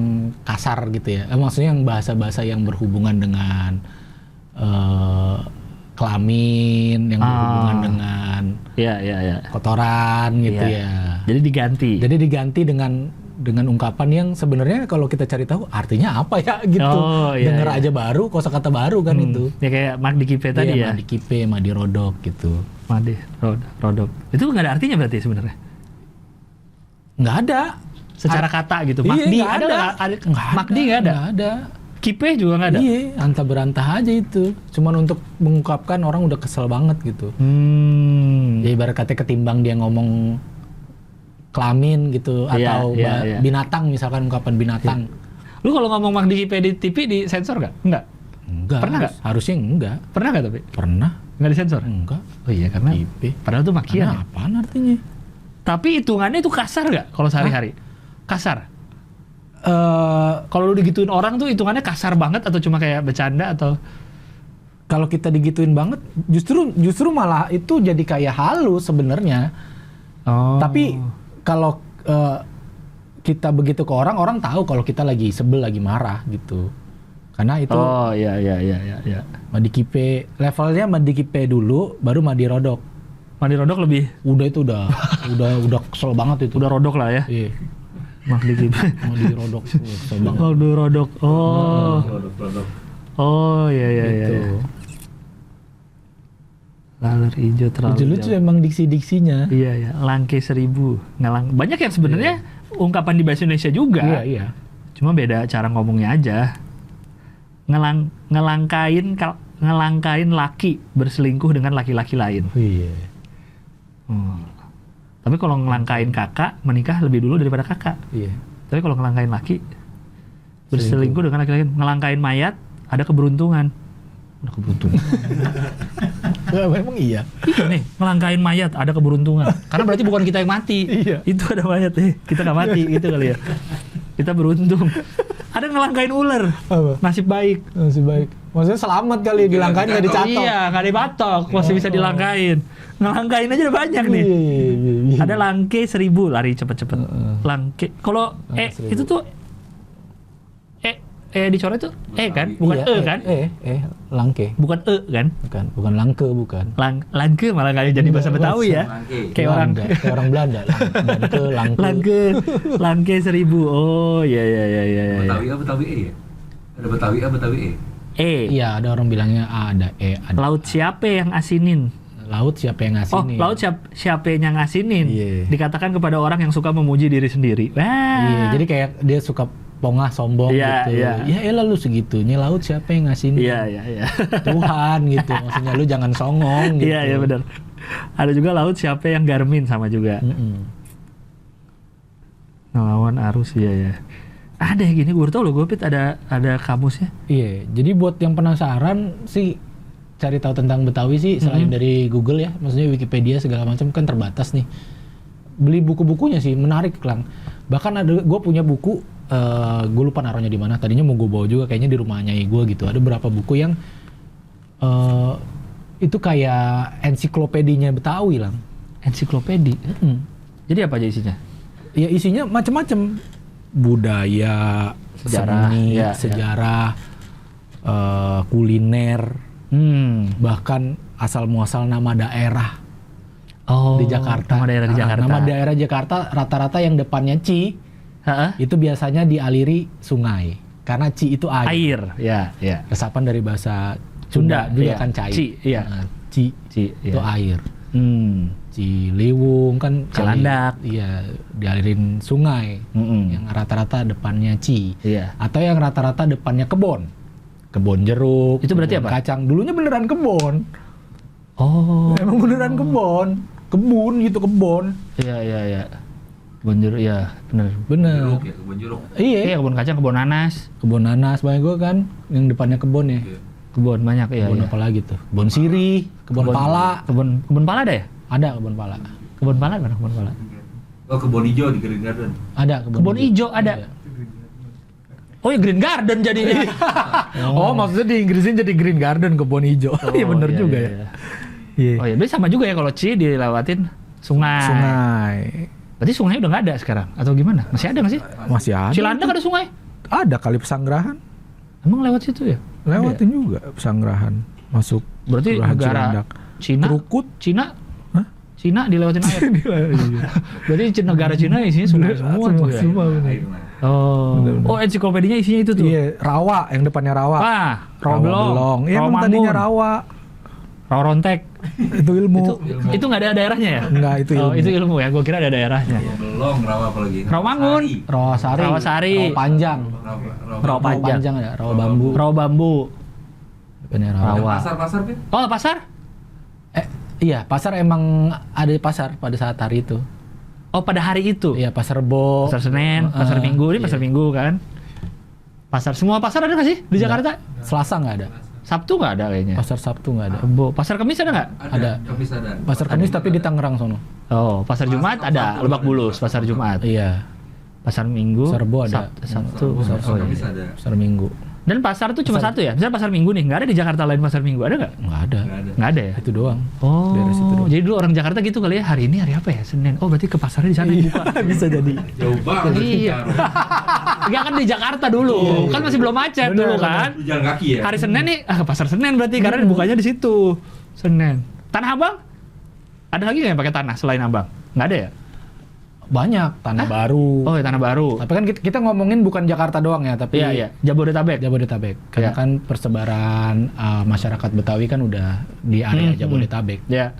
kasar gitu ya. Maksudnya yang bahasa-bahasa yang berhubungan dengan kelamin yang berhubungan dengan kotoran gitu ya. Jadi diganti dengan ungkapan yang sebenarnya kalau kita cari tahu artinya apa ya gitu. Dengar aja baru, kosakata baru kan itu. Ya kayak Madi Kipe tadi ya. Madi Kipe, Madi Rodok gitu. Madi Rodok. Itu nggak ada artinya berarti sebenarnya? Nggak ada. Secara kata gitu. Makdi ada. Makdi nggak ada. Nggak ada. Kipe juga nggak ada. Iya, antah berantah aja itu. Cuman untuk mengungkapkan orang udah kesel banget gitu. Ya ibarat kata ketimbang dia ngomong kelamin gitu atau binatang misalkan ungkapan binatang. Lu kalau ngomong Madi Kipe di TV disensor nggak? Enggak. Pernah nggak? Harusnya enggak. Pernah nggak tapi? Pernah. Nggak disensor? Enggak. Oh iya karena Kipe. Padahal itu makian. Karena apaan artinya? Tapi hitungannya itu kasar nggak kalau sehari-hari? Kasar. Kalau lu digituin orang tuh hitungannya kasar banget atau cuma kayak bercanda atau? Kalau kita digituin banget, justru malah itu jadi kayak halus sebenarnya. Tapi kalau kita begitu ke orang tahu kalau kita lagi sebel, lagi marah gitu. Karena itu. Iya. Madi Kipe, levelnya Madi Kipe dulu, baru Madi Rodok. Madi Rodok lebih. Udah kesel banget itu. Udah rodok lah ya. Iya. Madi Kipe. Madi Rodok, kesel banget. Madi Rodok. Rodok. Oh iya. Laler hijau terlalu lucu emang diksi-diksinya. Iya. Langke 1000. Banyak yang sebenarnya ungkapan di bahasa Indonesia juga. Iya. Cuma beda cara ngomongnya aja. Ngelangkain laki berselingkuh dengan laki-laki lain. Iya. Tapi kalau ngelangkain kakak menikah lebih dulu daripada kakak. Iya. Tapi kalau ngelangkain laki berselingkuh dengan laki-laki lain, ngelangkain mayat ada keberuntungan. Memang iya. Iya nih, ngelangkain mayat ada keberuntungan. Karena berarti bukan kita yang mati. Iya. Itu ada mayat kita nggak mati gitu kali ya. Kita beruntung. Ada ngelangkain ular. Apa? Nasib baik. Maksudnya selamat kali dilangkain nggak dicatok. Iya, nggak dibatok, masih bisa dilangkain. Ngelangkain aja udah banyak nih. Iya. Ada langke 1000 lari cepet-cepet. Langke. Kalau itu tuh dicoret tuh kan, bukan kan? Langke. Bukan kan? Bukan langke, bukan. Langke malah kayak jadi bahasa Betawi ya. Kayak orang Belanda. Langke 1000. Oh iya. Betawi E ya? Ada Betawi A, Betawi E. Iya, ada orang bilangnya A, ada E, ada. Laut siapa yang asinin? Laut siapa yang ngasinin? Laut siapa yang ngasinin? Yeah. Dikatakan kepada orang yang suka memuji diri sendiri. Iya, jadi kayak dia suka pongah sombong gitu. Ya elah lu segitunya, laut siapa yang ngasinin? Iya. Tuhan gitu. Maksudnya lu jangan songong gitu. Iya benar. Ada juga laut siapa yang garmin sama juga. Ngelawan arus ya. Ada yang gini, gue tau loh, gue Pit ada kamusnya. Iya, jadi buat yang penasaran sih cari tahu tentang Betawi sih selain dari Google ya, maksudnya Wikipedia segala macam kan terbatas nih. Beli buku-bukunya sih menarik, Klang. Bahkan ada gue punya buku, gue lupa naruhnya di mana. Tadinya mau gue bawa juga, kayaknya di rumah nyai gue gitu. Ada beberapa buku yang itu kayak ensiklopedinya Betawi, Lang. Ensiklopedi. Jadi apa aja isinya? Ya isinya macam-macam. Budaya, seni, sejarah, kuliner, bahkan asal muasal nama daerah di Jakarta. Nama daerah di Jakarta. Nama daerah Jakarta rata-rata yang depannya Ci, itu biasanya dialiri sungai, karena Ci itu air. Ya. Resapan dari bahasa Sunda juga kan Cai. Ci, iya. Ci itu air. Ciliwung kan Cilandak. Iya, dialirin sungai. Yang rata-rata depannya Ci. Iya. Atau yang rata-rata depannya kebon jeruk. Itu berarti apa? Kacang. Dulunya beneran kebon. Oh. Emang beneran kebun gitu, kebon. Iya. Kebun jeruk, ya bener. Kebun jeruk. Iya, kebun kacang, kebun nanas. Kebun nanas banyak gue kan, yang depannya kebon ya. Kebun banyak ya. Kebun apa lagi tuh? Kebun sirih, kebun pala. Kebun pala ada ya? Ada kebun pala. Kebun pala mana kebun pala? Oh, kebun hijau di Green Garden. Ada kebun hijau ada. Iya. Oh ya Green Garden jadinya. Maksudnya di Inggrisin jadi Green Garden, kebun hijau. Iya bener juga ya. Iya. Oh ya, berarti sama juga ya kalau Ci dilewatin sungai. Berarti sungai udah nggak ada sekarang atau gimana? Masih ada nggak sih? Masih ada. Cilandak ada sungai? Ada kali Pesanggerahan. Emang lewat situ ya? Lewatin juga Pesanggerahan. Masuk Berarti Kelurahan negara Cilandak. Cina, Krukut. Cina, Hah? Cina dilewatin air. Iya. Berarti negara Cina isinya sungai semua tuh ya. Semua bener. Air lah. Oh, Bener-bener. oh ensiklopedinya isinya itu tuh. Iya, Rawa yang depannya Rawa. Wah, Rawa Belong. Iya, emang Rawamangun, tadinya Rawa. Rawarontek. Itu ilmu. Itu nggak ada daerahnya ya? Enggak, itu ilmu. Oh, itu ilmu ya. Gue kira ada daerahnya. Belum rawa apalagi. Rawamangun. Rawasari. Rawasari. Rawa Panjang. Rawa Panjang. ada. Rawa Bambu. Rawa Bambu. Depannya Rawa. Rawa. Pasar-pasar kan? Oh, pasar? Iya, pasar emang ada di pasar pada saat hari itu. Oh, pada hari itu. Iya, Pasar Rebo. Pasar Senen, pasar Minggu. Ini pasar Minggu kan? Pasar, semua pasar ada nggak sih di Jakarta? Selasa nggak ada. Sabtu nggak ada kayaknya. Pasar Sabtu nggak ada. Rebo. Pasar Kamis ada nggak? Ada. Kamis ada. Pasar Kamis tapi di Tangerang sono. Oh, pasar Jumat ada. Lebak Bulus, pasar Jumat. Iya. Pasar Minggu. Pasar Rebo ada. Sabtu. Pasar Oh, iya. Kamis ada. Pasar Minggu. Dan pasar tuh cuma satu ya? Misalnya pasar Minggu nih, nggak ada di Jakarta lain pasar Minggu, ada nggak? Nggak ada. Nggak ada. Nggak ada ya? Itu doang. Oh, Daerah situ doang. jadi dulu orang Jakarta gitu kali ya, hari ini hari apa ya? Senin. Oh, berarti ke pasarnya di sana yang buka. Bisa jadi. Jauh banget. Iya. Enggak kan di Jakarta dulu. Kan masih belum macet Bener, dulu bener. kan. Lu jalan kaki ya? Hari Senin nih, ke pasar Senin berarti karena dibukanya di situ. Senin. Tanah Abang? Ada lagi nggak yang pakai tanah selain Abang? Nggak ada ya? Banyak tanah baru. Oh, ya, Tanah Baru. Tapi kan kita ngomongin bukan Jakarta doang ya, tapi Iya, iya. Jabodetabek. Jabodetabek. Karena Iya. kan persebaran masyarakat Betawi kan udah di area Jabodetabek. Ya.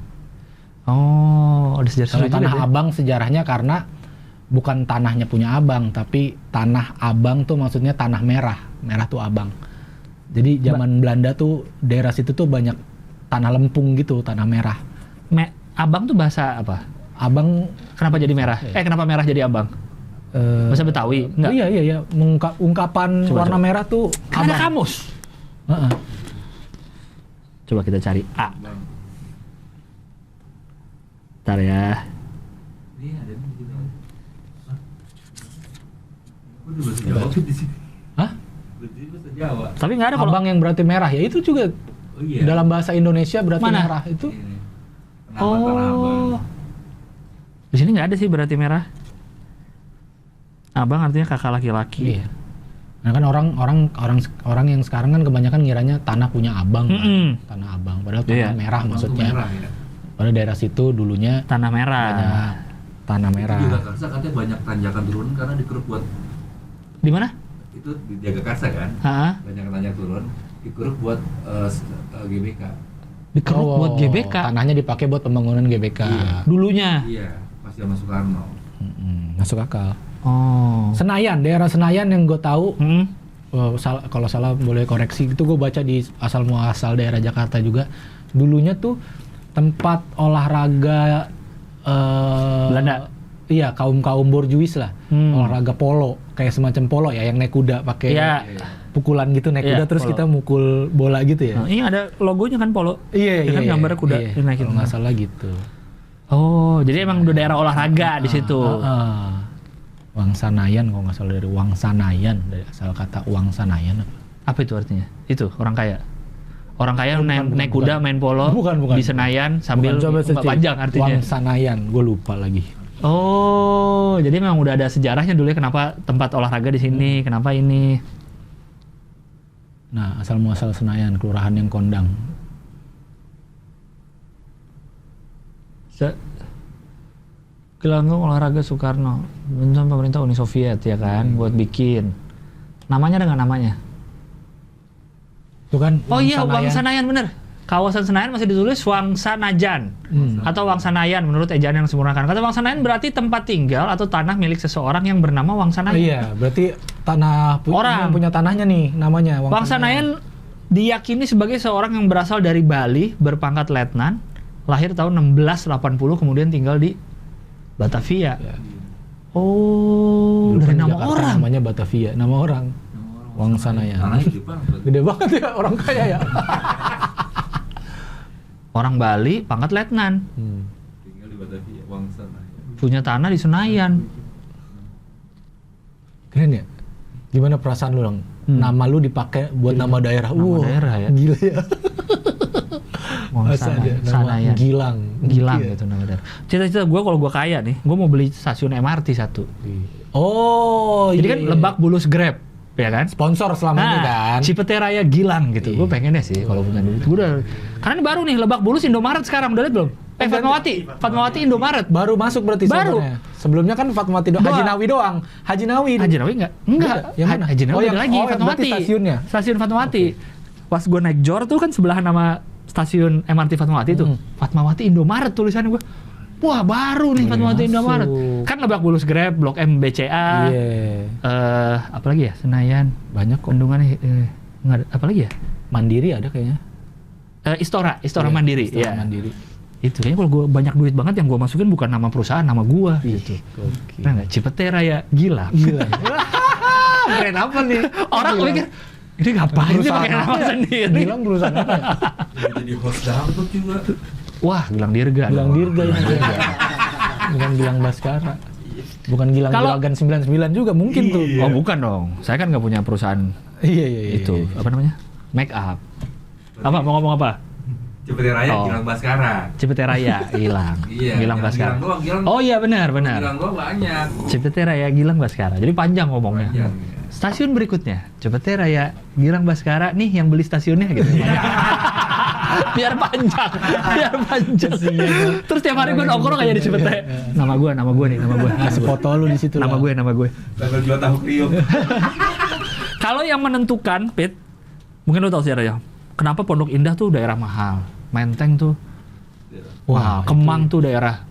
Oh, ada Kalau sejarah Tanah Abang sejarahnya karena bukan tanahnya punya Abang, tapi Tanah Abang tuh maksudnya tanah merah. Merah tuh Abang. Jadi zaman Belanda tuh daerah situ tuh banyak tanah lempung gitu, tanah merah. Abang tuh bahasa apa? Abang Kenapa jadi merah? Kenapa merah jadi abang? Bahasa Betawi? Enggak. Iya. Ungkapan Coba, warna merah tuh Kan ada abang. kamus. Heeh. Coba kita cari A. Bentar ya. Ini ada nih di sini. Hah? Udah bahasa Jawa kan di sini. Hah? Berarti bahasa Jawa. Tapi nggak ada kalau Abang yang berarti merah ya itu juga Oh iya. dalam bahasa Indonesia berarti Mana? merah itu. Ini. Penama Tanah Abang. Oh. Di sini nggak ada sih berarti merah. Abang artinya kakak laki-laki. Iya. Nah kan orang yang sekarang kan kebanyakan ngiranya tanah punya abang, kan? Mm-mm. Tanah abang. Padahal tanah Iya. merah maksudnya. Merah, ya. Padahal daerah situ dulunya Tanah merah. banyak tanah merah. Itu juga Karsa katanya banyak tanjakan turun karena dikeruk buat Di mana? itu di Jagakarsa kan. Hah? Banyak tanjak turun dikeruk buat GBK. Dikeruk buat GBK. Tanahnya dipakai buat pembangunan GBK. Iya. Dulunya. Iya, pas zaman Soekarno. Masuk akal. Oh. Senayan, daerah Senayan yang gue tahu, Hmm. kalau salah boleh koreksi, itu gue baca di asal muasal daerah Jakarta juga. Dulunya tuh tempat olahraga Belanda. Iya, kaum borjuis lah. Olahraga polo, kayak semacam polo ya, yang naik kuda pakai Iya. pukulan gitu naik Iya, kuda terus polo. kita mukul bola gitu ya. Nah, ini ada logonya kan polo. Iya, Ya kan gambarnya kuda dinaikin. Kalau nggak salah gitu. Oh, jadi emang udah daerah olahraga di situ. Wangsanayan kalau nggak salah dari Wangsanayan, dari asal kata Wangsanayan apa? Apa itu artinya? Itu orang kaya. Orang kaya Bukan, naik kuda main polo Bukan. di Senayan sambil Bukan, coba nggak searching. panjang artinya. Wangsanayan, gue lupa lagi. Oh, jadi memang udah ada sejarahnya dulu ya kenapa tempat olahraga di sini, kenapa ini. Nah, asal muasal Senayan, kelurahan yang kondang. Gelanggang olahraga Soekarno, bantuan pemerintah Uni Soviet ya kan, buat bikin. Namanya ada nggak namanya? Itu kan Oh iya, Wangsanayan bener. Kawasan Senayan masih ditulis Wangsanajan atau Wangsanayan menurut ejaan yang disempurnakan. Kata Wangsanayan berarti tempat tinggal atau tanah milik seseorang yang bernama Wangsanayan. Iya, berarti tanah Orang. yang punya tanahnya nih namanya Wangsanayan diyakini sebagai seorang yang berasal dari Bali, berpangkat letnan, lahir tahun 1680 kemudian tinggal di Batavia. Ya. Oh, Dulu dari kan nama Jakarta orang. namanya Batavia, nama orang. Wangsanayan. Tanahnya gede banget. berarti. Gede banget ya orang kaya ya. Orang Bali, pangkat letnan, Tinggal di Batavia, Wangsanayan. punya tanah di Senayan. Keren ya? Gimana perasaan lu, Lang? Nama lu dipakai buat nama daerah. Nama daerah ya. Gila ya. Masa ada nama Wangsanayan. Gilang. Gilang Iya. gitu nama daerah. Cita-cita gue kalau gue kaya nih, gue mau beli stasiun MRT satu. Oh, Jadi iya, kan iya. Lebak Bulus Grab. ya kan? Sponsor selama ini kan. Cipete Raya Gilang gitu. Gue pengennya sih kalau punya duit. Gue udah, karena ini baru nih Lebak Bulus Indomaret sekarang, udah lihat belum? Fatmawati Indomaret. Baru masuk berarti Baru. sebenarnya. Sebelumnya kan Fatmawati doang. Haji Nawi doang. Haji Nawi enggak? Enggak. Yang mana? Haji Nawi ada lagi, yang Fatmawati. berarti stasiunnya. Stasiun Fatmawati. Pas gue naik Jor tuh kan sebelahan nama stasiun MRT Fatmawati tuh. Fatmawati Indomaret tulisannya gue. Wah, baru nih Fatmawati Indomaret. Kan Lebak Bulus Grab, Blok M BCA. Iya. Apalagi ya? Senayan. Banyak kok. Bendungan enggak ada. Apalagi ya? Mandiri ada kayaknya. Istora Iya, Mandiri. Istora Iya. Mandiri. Itu kayaknya kalau gue banyak duit banget yang gue masukin bukan nama perusahaan, nama gue gitu. Nah nggak, Cipete Raya Gilang. Brand apa nih? Orang mikir ini ngapain sih pakai nama sendiri? Gilang perusahaan apa? Jadi host dangdut juga. Wah, Gilang Dirga. Gilang Dirga ini. Bukan Gilang Baskara. Bukan Gilang Juragan 99 juga mungkin tuh. Oh bukan dong, saya kan nggak punya perusahaan Iya. itu. Apa namanya? Make up. Apa mau ngomong apa? Cipete Raya Gilang Baskara. Cipete Raya Gilang. Iya. Gilang Baskara. Gilang. Oh iya benar. Gilang doang banyak. Cipete Raya Gilang Baskara. Jadi panjang ngomongnya. Panjang, Stasiun berikutnya, Cipete Raya Gilang Baskara. Nih yang beli stasiunnya gitu. biar panjang. Terus tiap hari gue nongkrong kayak di Cipete. Nama gue nih. Kasih foto lu di situ. Nama gue. Tanggal jual tahu kriuk. Kalau yang menentukan, Pit, mungkin lo tahu sejarahnya. Kenapa Pondok Indah tuh daerah mahal, Menteng tuh, Kemang tuh daerah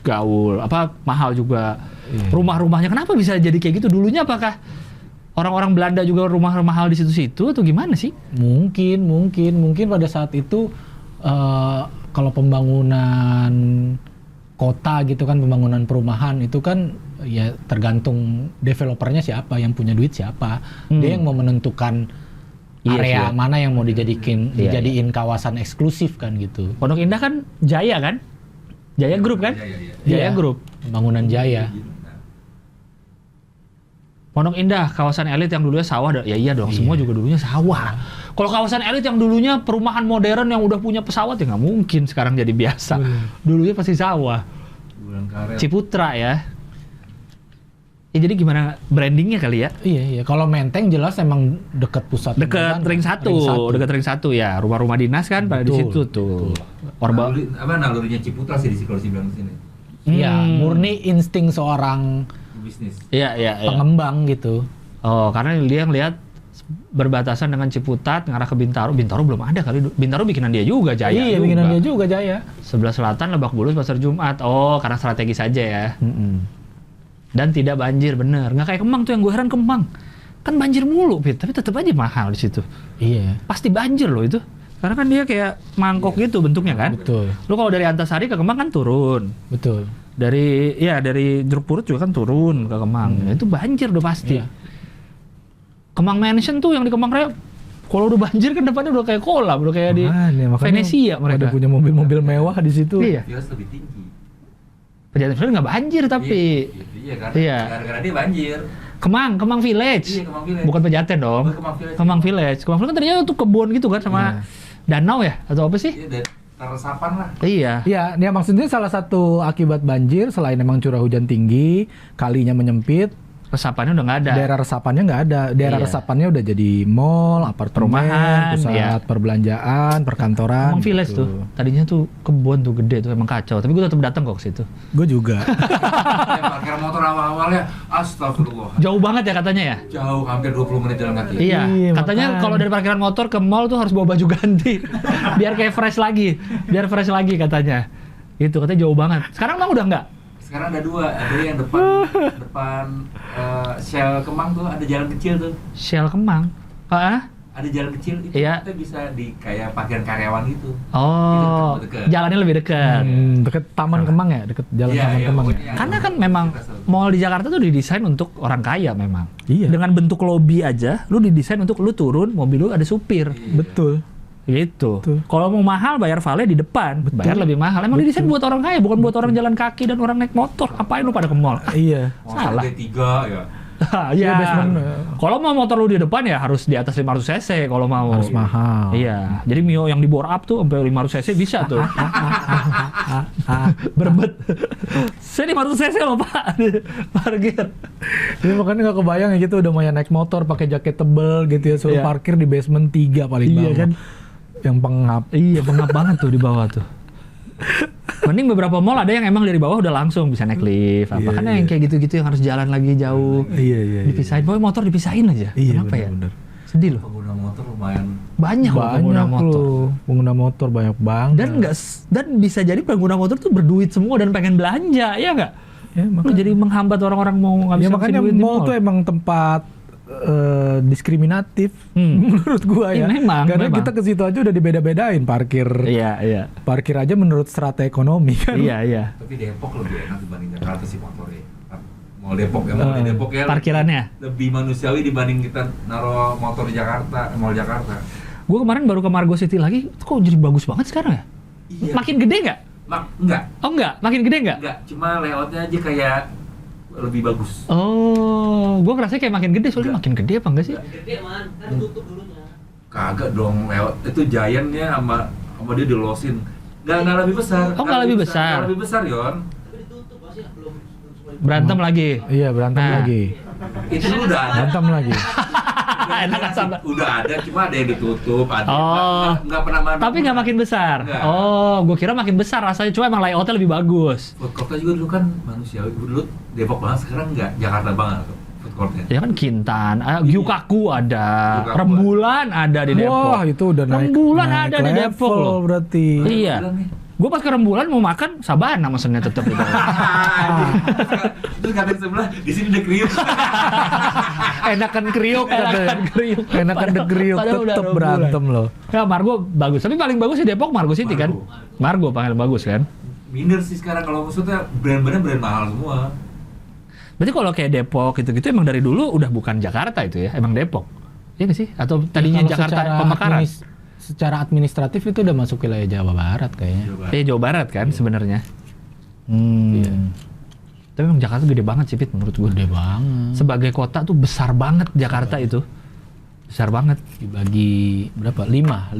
gaul, mahal juga. Rumah-rumahnya kenapa bisa jadi kayak gitu? Dulunya apakah orang-orang Belanda juga rumah mahal di situ-situ atau gimana sih? Mungkin pada saat itu kalau pembangunan kota gitu kan, pembangunan perumahan itu kan ya tergantung developernya siapa, yang punya duit siapa. Dia yang mau menentukan area mana yang mau dijadiin kawasan eksklusif kan gitu. Pondok Indah kan Jaya kan? Jaya Group kan? Jaya Group. Pembangunan Jaya. Pondok Indah, kawasan elit yang dulunya sawah, ya iya dong, semua juga dulunya sawah. Kalau kawasan elit yang dulunya perumahan modern yang udah punya pesawat ya nggak mungkin sekarang jadi biasa. Dulunya pasti sawah. Ciputra ya. Ya jadi gimana brandingnya kali ya? Iya. Kalau Menteng jelas emang dekat pusat. Dekat ring 1 ya. Rumah-rumah dinas kan pada di situ tuh. Nalurinya Ciputra sih kalau dibilang di sini. Iya, murni insting seorang bisnis. Iya. Pengembang gitu. Oh, karena dia ngelihat berbatasan dengan Ciputat ngarah ke Bintaro. Bintaro belum ada kali. Bintaro bikinan dia juga, Jaya. Iya, bikinan dia juga Jaya. Sebelah selatan Lebak Bulus Pasar Jumat. Oh, karena strategis aja ya. Dan tidak banjir, bener. Nggak kayak Kemang tuh, yang gue heran Kemang. Kan banjir mulu, Pit. Tapi tetap aja mahal di situ. Iya. Pasti banjir loh itu. Karena kan dia kayak mangkok gitu bentuknya kan. Betul. Lu kalau dari Antasari ke Kemang kan turun. Betul. Dari Jeruk Purut juga kan turun ke Kemang. Itu banjir udah pasti. Iya. Kemang Mansion tuh yang di Kemang Raya, kalau udah banjir kan depannya udah kayak kolam, udah kayak di Venesia mereka. Udah punya mobil-mobil mewah di situ. Iya. Dia lebih tinggi. Pejaten Village nggak banjir tapi. Iya, gara-gara dia banjir. Kemang Village. Iya, Kemang Village. Bukan Pejaten dong. Kemang Village kan ternyata tuh kebun gitu kan sama danau ya atau apa sih? Iya, resapan lah. Iya. Iya, dia maksudnya salah satu akibat banjir selain emang curah hujan tinggi, kalinya menyempit, Resapannya udah nggak ada. daerah resapannya nggak ada. Daerah resapannya udah jadi mall, apartemen, Perumahan, pusat perbelanjaan, perkantoran. Kemang Village gitu. tuh. Tadinya tuh kebun tuh gede tuh emang kacau. Tapi gue tetap datang kok ke situ. Gue juga. Parkir motor awal-awalnya, astagfirullah. Jauh banget ya katanya ya? Jauh, hampir 20 menit jalan kaki. Iya, Iya, katanya makanya. kalau dari parkiran motor ke mall tuh harus bawa baju ganti. Biar kayak fresh lagi. Biar fresh lagi katanya. Itu katanya jauh banget. Sekarang emang udah nggak? Sekarang ada dua, ada yang depan Shell Kemang tuh ada jalan kecil tuh. Shell Kemang? Ada jalan kecil itu Iya. kita bisa di kayak parkiran karyawan gitu. Oh, Deket. jalannya lebih dekat. Deket Taman Kemang ya, deket Jalan Taman Kemang ya. Karena kan memang mall di Jakarta tuh didesain untuk orang kaya memang. Iya. Dengan bentuk lobi aja, lu didesain untuk lu turun, mobil lu ada supir. Betul. Gitu. Betul. Kalau mau mahal bayar valet di depan, bayar lebih mahal. Emang didesain buat orang kaya, bukan buat orang jalan kaki dan orang naik motor. Apain lu pada ke mall? Iya. Salah. D3 ya. Iya. basement. Kalau mau motor lu di depan ya harus di atas 500 cc kalau mau. Harus mahal. Iya. Jadi Mio yang di bore up tuh sampai 500 cc bisa tuh. Berbet. Saya 500 cc loh Pak. Parkir. Jadi makanya nggak kebayang ya gitu udah mau naik motor pakai jaket tebel gitu ya suruh Iya. parkir di basement 3 paling Iya bawah. kan? Yang pengap. Iya, pengap banget tuh di bawah tuh. Mending beberapa mall ada yang emang dari bawah udah langsung bisa naik lift. Apa Iya, kan iya. yang kayak gitu-gitu yang harus jalan lagi jauh. Iya. Dipisahin, pokoknya motor dipisahin aja. Iya, Kenapa bener-bener. ya? Sedih loh. Pengguna motor lumayan. Banyak loh pengguna Banyak motor. loh, pengguna motor banyak banget. Dan bisa jadi pengguna motor tuh berduit semua dan pengen belanja, ya nggak? ya, Lu jadi menghambat orang-orang mau ya ngabisin makanya duit di mall tuh emang tempat diskriminatif menurut gua Iya, ya. memang, Karena memang. kita ke situ aja udah dibeda-bedain parkir. Iya. Parkir aja menurut strata ekonomi kan. Iya. Tapi Depok lebih enak dibanding Jakarta sih motornya. Mall Depok ya, mall di Depok ya. Parkirannya. Lebih manusiawi dibanding kita naruh motor di Jakarta, mall Jakarta. Gue kemarin baru ke Margo City lagi, kok jadi bagus banget sekarang ya? Iya. Makin gede nggak? Enggak, Oh enggak, makin gede nggak? enggak. Cuma layoutnya aja kayak lebih bagus. Oh, gue ngerasa kayak makin gede, soalnya makin gede apa enggak sih? Gede man, kan tutup dulunya. Kagak dong, layout itu Giant-nya sama dia dilosin. Enggak lebih besar. Oh, nggak lebih besar. Nggak lebih besar, Yon. Tapi ditutup pasti belum semua. Berantem lagi. Iya, berantem Nah. lagi. Itu udah ada. Berantem lagi. Enak kan sama. Udah ada, cuma ada yang ditutup, ada Oh. nggak pernah mana. Tapi nggak makin besar. Nggak. Oh, gue kira makin besar rasanya, cuma emang layoutnya lebih bagus. Food courtnya juga dulu kan manusiawi, dulu Depok banget, sekarang nggak Jakarta banget food courtnya. Ya kan Kintan, Gyukaku ada, Gyukaku Rembulan ada di Depok. Wah, itu udah naik. Rembulan naik ada di Depok level loh. berarti. Iya. Bilang nih. Gue pas ke Rembulan mau makan Sabana mesennya tetep di bawah. Terus kata sebelah, di sini ada kriuk. Enakan kriuk Enakan kriuk. Enakan Padahal- kriuk padahal udah tetep Rembulan. berantem loh. Ya Margo bagus, tapi paling bagus di Depok Margo City kan? Margo paling bagus kan? Minder sih sekarang, kalau maksudnya brand-brandnya brand mahal semua. Berarti kalau kayak Depok gitu-gitu emang dari dulu udah bukan Jakarta itu ya, emang Depok. Iya nggak sih? Atau tadinya Kalau Jakarta secara Pemekaran? secara administratif itu udah masuk wilayah Jawa Barat kayaknya. Coba. Jawa Barat kan sebenarnya. Iya. Tapi emang Jakarta gede banget sih Pit menurut gue. Gede banget. Sebagai kota tuh besar banget Jakarta itu. Besar banget. Dibagi berapa? 5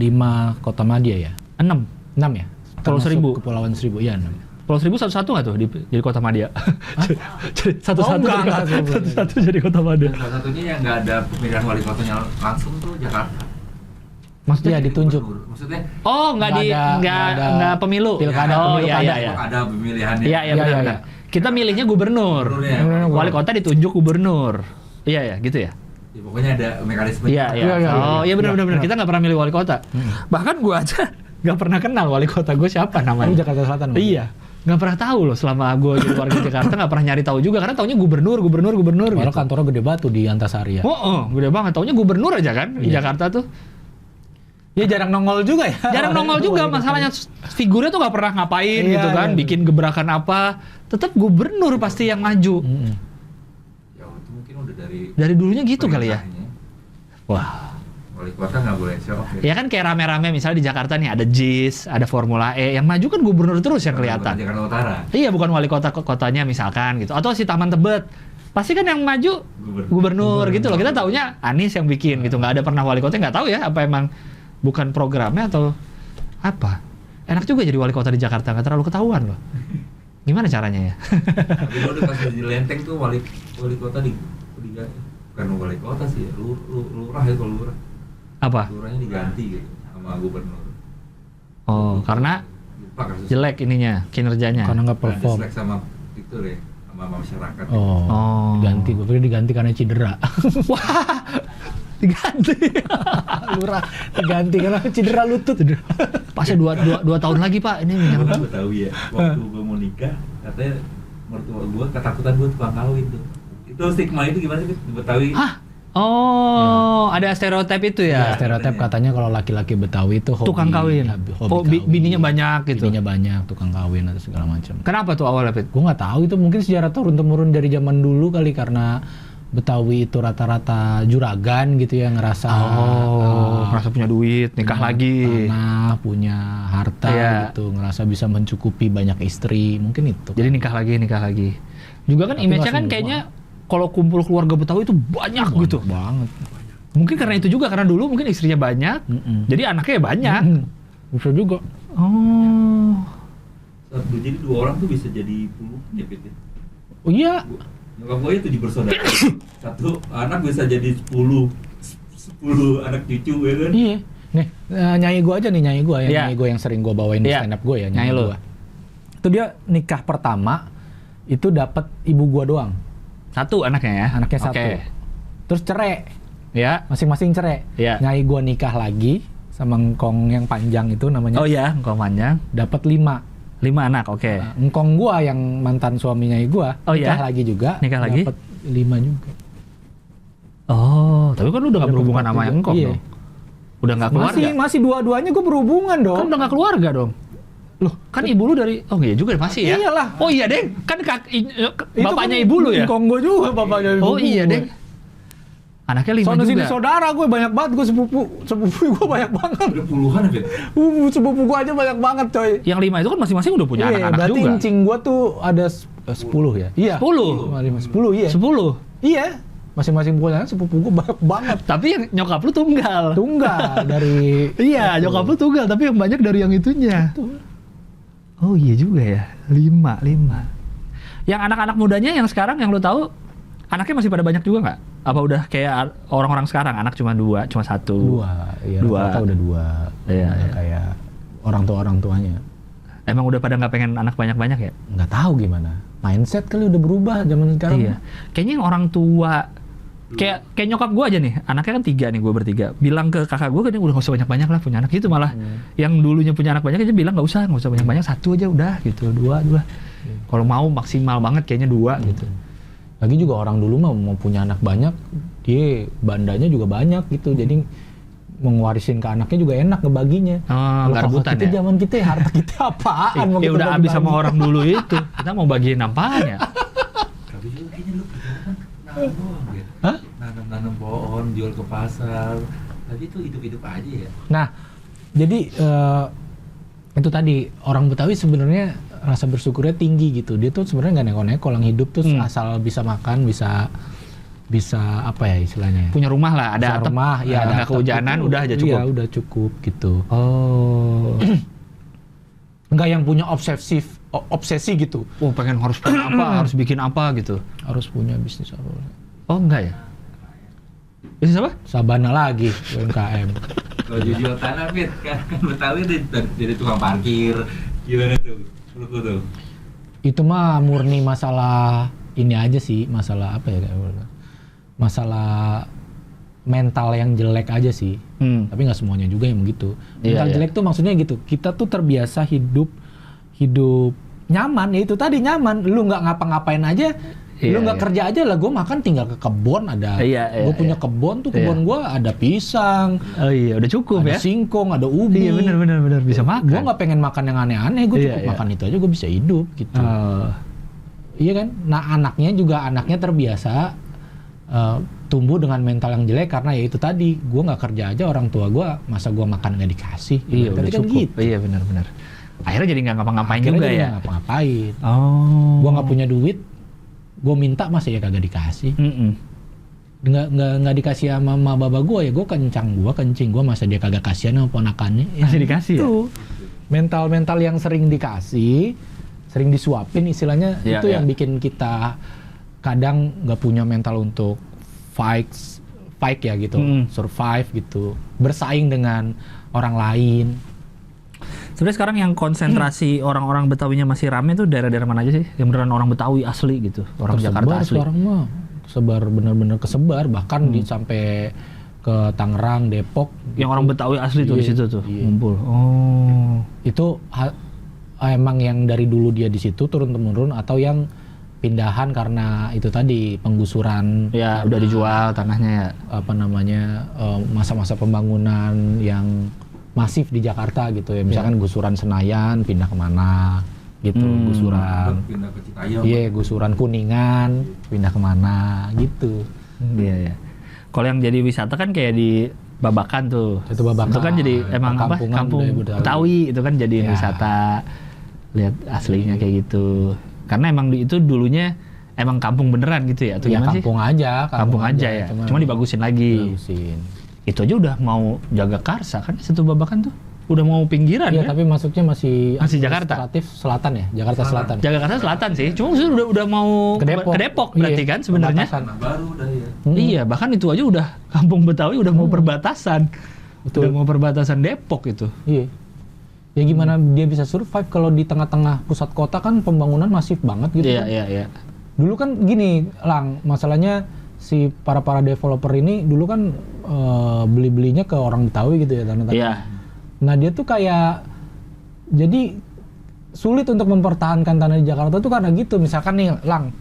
kota madya ya? 6. 6 ya? Pulau Termasuk Seribu. Kepulauan Seribu, ya 6. Pulau Seribu satu-satu nggak tuh jadi kota madya? Jadi satu-satu enggak, jadi- enggak, satu-satu jadi kota madya. Dan salah satunya yang nggak ada pemilihan wali kotanya langsung tuh Jakarta. Maksudnya? Iya, ditunjuk. Gubernur. Maksudnya Oh, nggak ada pemilu. pilkada, Oh, pemilu iya, kada. iya, iya. ada pemilihannya. Iya, iya, Iya, benar, iya, benar. Kita milihnya gubernur. Gubernurnya. Wali kota ditunjuk gubernur. Iya, ya, gitu ya. Ya, pokoknya ada mekanisme. Iya, iya. Iya, iya, Oh, iya benar, iya. benar, benar. Kita nggak pernah milih wali kota. Bahkan gua aja nggak pernah kenal wali kota gue siapa Ini namanya. Jakarta Selatan. Bang. Iya, nggak pernah tahu loh selama gue jadi warga Jakarta, nggak pernah nyari tahu juga karena taunya gubernur Padahal gitu. kantornya gede banget tuh di Antasari ya. Oh, gede banget. Taunya gubernur aja kan di Iya. Jakarta tuh. Ya jarang nongol juga ya. Jarang nongol juga, masalahnya figurnya tuh nggak pernah ngapain Iya, gitu kan, iya. bikin gebrakan apa. Tetap gubernur pasti yang maju. Mm-mm. Ya itu mungkin udah dari Dari dulunya gitu kali ya. perintahnya. Wah. Wali kota nggak boleh show off Ya kan kayak rame-rame misalnya di Jakarta nih ada JIS, ada Formula E, yang maju kan gubernur terus yang kelihatan. Jakarta Utara. Iya, bukan wali kotanya misalkan gitu. Atau si Taman Tebet. Pasti kan yang maju gubernur gitu loh. Kita taunya Anies yang bikin gitu. Nggak ada pernah wali kota, nggak tahu ya apa emang bukan programnya atau apa. Enak juga jadi wali kota di Jakarta, nggak terlalu ketahuan loh. Gimana caranya ya? Tapi udah pas di Lenteng tuh wali kota bukan wali kota sih, lurah ya, kalau lurah. Apa? Lurahnya diganti gitu sama gubernur. Oh, karena Lupa kasus. jelek ininya, kinerjanya. Karena nggak Ada perform. selek sama itu deh, sama masyarakat. Oh, Oh. diganti. Gue pikir diganti karena cedera. Wah, diganti. Lurah diganti karena cedera lutut. Pasnya dua tahun lagi Pak, ini Gue minyak. kan Betawi ya, waktu gue mau nikah, katanya mertua gue ketakutan gue tukang kawin tuh. Itu stigma itu gimana sih di Betawi? Hah? Oh, ada stereotip itu ya? Stereotip katanya kalau laki-laki Betawi itu hobi Tukang kawin. Oh, kawin. bininya banyak gitu. Bininya banyak, tukang kawin atau segala macam. Kenapa tuh awalnya, Pit? Gue nggak tahu itu mungkin sejarah turun-temurun dari zaman dulu kali karena Betawi itu rata-rata juragan gitu ya ngerasa merasa punya duit, nikah punya lagi. tanah, punya harta Iya. gitu, ngerasa bisa mencukupi banyak istri, mungkin itu. Jadi nikah lagi. Juga kan Tapi image-nya nggak kan semua. kayaknya kalau kumpul keluarga Betawi itu banyak gitu. Banget. Mungkin karena itu juga, karena dulu mungkin istrinya banyak, jadi anaknya banyak. Bisa juga. Oh. Jadi 2 orang tuh bisa jadi puluhan ya, Pit. Oh iya. Nyokap gue itu 7 bersaudara. 1 anak bisa jadi 10 anak cucu ya kan? Iya. Nih, nyanyi gue aja nih, nyanyi gue yang sering gue bawain di Iya. stand up gue ya, Nyanyi lu. gue. Itu dia nikah pertama itu dapat ibu gue doang. 1 anaknya ya? Anaknya 1. Oke. Terus cerai. Ya. Masing-masing cerai. Iya. Nyai gue nikah lagi sama engkong yang panjang itu namanya. Oh iya, engkong panjang. Dapat 5. 5 anak, oke. Nah, engkong gue yang mantan suami nyai gue nikah lagi juga. Nikah lagi? Dapat 5 juga. Oh, tapi kan lu udah gak Dapat berhubungan 4 sama juga. yang engkong Iya. dong? Udah gak keluarga? Masih dua-duanya gue berhubungan dong. Kan udah gak keluarga dong? Loh, kan ibu lu dari... Oh iya juga masih ya? Iyalah. Oh iya, Deng. Kan bapaknya kan ibu lu ya? Engkong gue juga bapaknya ibu Oh iya, gue. Deng. Anaknya 5 Sono juga? sini saudara gue banyak banget, gue sepupu gue banyak banget. Udah puluhan ya, Pit. Sepupu gue aja banyak banget coy. Yang 5 itu kan masing-masing udah punya anak-anak berarti juga. incing gue tuh ada 10 ya? Iya. 10? 10 iya. 10? Iya. Masing-masing punya anak, sepupu gue banyak banget. Tapi yang nyokap lu tunggal. Tunggal dari... Iya, nyokap lu tunggal, tapi yang banyak dari yang itunya. Oh iya juga ya, 5. Yang anak-anak mudanya yang sekarang yang lu tahu, anaknya masih pada banyak juga nggak? Apa udah kayak orang-orang sekarang, anak cuma 2, cuma 1? 2, iya. 2. Rata-rata udah 2. Iya, Udah iya. kayak orang tuanya. Emang udah pada nggak pengen anak banyak-banyak ya? Nggak tahu gimana. Mindset kali udah berubah zaman sekarang. Iya. Kayaknya yang orang tua, kayak nyokap gue aja nih, anaknya kan 3 nih, gue bertiga. Bilang ke kakak gue kan udah nggak usah banyak-banyak lah punya anak gitu, malah yang dulunya punya anak banyak aja bilang nggak usah banyak-banyak, 1 aja udah gitu, 2. Kalau mau maksimal banget kayaknya 2 gitu. Lagi juga orang dulu mah mau punya anak banyak, dia bandanya juga banyak gitu. Jadi mengwarisin ke anaknya juga enak ngebaginya. Oh, nggak Kalau rebutan kita ya? zaman kita harta kita apaan? Mau Ya kita udah bagi-bagi. habis sama orang dulu itu, kita mau bagiin apaan ya? Tapi juga kayaknya lu kerjaan nanam doang ya. Hah? Nanam pohon, jual ke pasar. Tapi itu hidup-hidup aja ya. Nah, jadi itu tadi orang Betawi sebenarnya rasa bersyukurnya tinggi gitu. Dia tuh sebenarnya nggak neko-neko, orang hidup tuh asal bisa makan, bisa apa ya istilahnya? Punya rumah lah, ada Bisa atap, rumah, ya ada nggak atap kehujanan, gitu. udah aja cukup. Iya, udah cukup gitu. Oh. Nggak yang punya obsesi gitu. Oh, pengen harus punya apa, harus bikin apa gitu. Harus punya bisnis apa? Oh, enggak ya? Bisnis apa? Sabana lagi UMKM. Kalau jual tanah, Pit, kan Betawi jadi tukang parkir. Gimana tuh? Lu tuh. Itu mah murni masalah ini aja sih, masalah apa ya? Masalah mental yang jelek aja sih. Tapi nggak semuanya juga yang begitu. Mental jelek tuh maksudnya gitu. Kita tuh terbiasa hidup nyaman, ya itu tadi nyaman. Lu nggak ngapa-ngapain aja. Lu nggak kerja aja lah, gue makan tinggal ke kebun ada. Gue punya kebun tuh, kebun gue ada pisang. Oh iya, udah cukup ada ya. singkong, ada ubi. Iya benar bisa makan. Gue nggak pengen makan yang aneh-aneh, gue cukup makan itu aja gue bisa hidup gitu. Iya kan? Nah anaknya terbiasa tumbuh dengan mental yang jelek karena ya itu tadi, gue nggak kerja aja, orang tua gue masa gue makan nggak dikasih. Iya udah kan cukup. gitu. Iya benar. Akhirnya jadi nggak ngapa-ngapain juga ya. Nggak ngapa-ngapain. Oh. Gue nggak punya duit, gue minta masa ya kagak dikasih. Nggak dikasih sama mama baba gue ya, gue kencing gue masa dia kagak kasihan sama ponakannya. Masih dikasih ya? Mental yang sering dikasih, sering disuapin istilahnya, itu yang bikin kita kadang nggak punya mental untuk fight ya gitu, survive gitu, bersaing dengan orang lain. Sebenarnya sekarang yang konsentrasi orang-orang Betawinya masih rame tuh daerah-daerah mana aja sih? Yang beneran orang Betawi asli gitu, orang Jakarta asli. Sekarang mah bener-bener kesebar, bahkan sampai ke Tangerang, Depok. Yang orang Betawi asli tuh di situ tuh ngumpul. Itu emang yang dari dulu dia di situ turun-temurun atau yang pindahan karena itu tadi penggusuran. Ya udah dijual tanahnya ya. Apa namanya, masa-masa pembangunan yang masif di Jakarta gitu ya, misalkan gusuran Senayan pindah kemana gitu, gusuran pindah ke Citayam. Iya, gusuran Kuningan pindah kemana gitu. Iya. Kalau yang jadi wisata kan kayak di Babakan tuh. Itu Babakan. Itu kan jadi emang apa? Kampung Betawi itu kan jadi wisata. Lihat aslinya kayak gitu. Karena emang itu dulunya emang kampung beneran gitu ya? Atau Ya gimana sih? kampung aja. Kampung aja ya. Cuma dibagusin lagi. Bagusin. Itu aja udah mau Jagakarsa kan Situ Babakan tuh. Udah mau pinggiran Iya, kan? tapi masuknya masih Jakarta? administratif selatan ya, Jakarta Selatan. Jakarta Selatan sih. Cuma maksudnya udah mau Ke Depok. berarti Iya, kan sebenarnya. perbatasan. Tanah baru udah ya. Iya, bahkan itu aja udah kampung Betawi udah mau perbatasan. Betul. Udah mau perbatasan Depok itu. Iya. Ya gimana dia bisa survive kalau di tengah-tengah pusat kota kan pembangunan masif banget gitu. Iya, kan. iya. Dulu kan gini, Lang, masalahnya si para developer ini dulu kan belinya ke orang Betawi gitu ya tanah-tanah. Iya. Nah dia tuh kayak jadi sulit untuk mempertahankan tanah di Jakarta tuh karena gitu. Misalkan nih, Lang,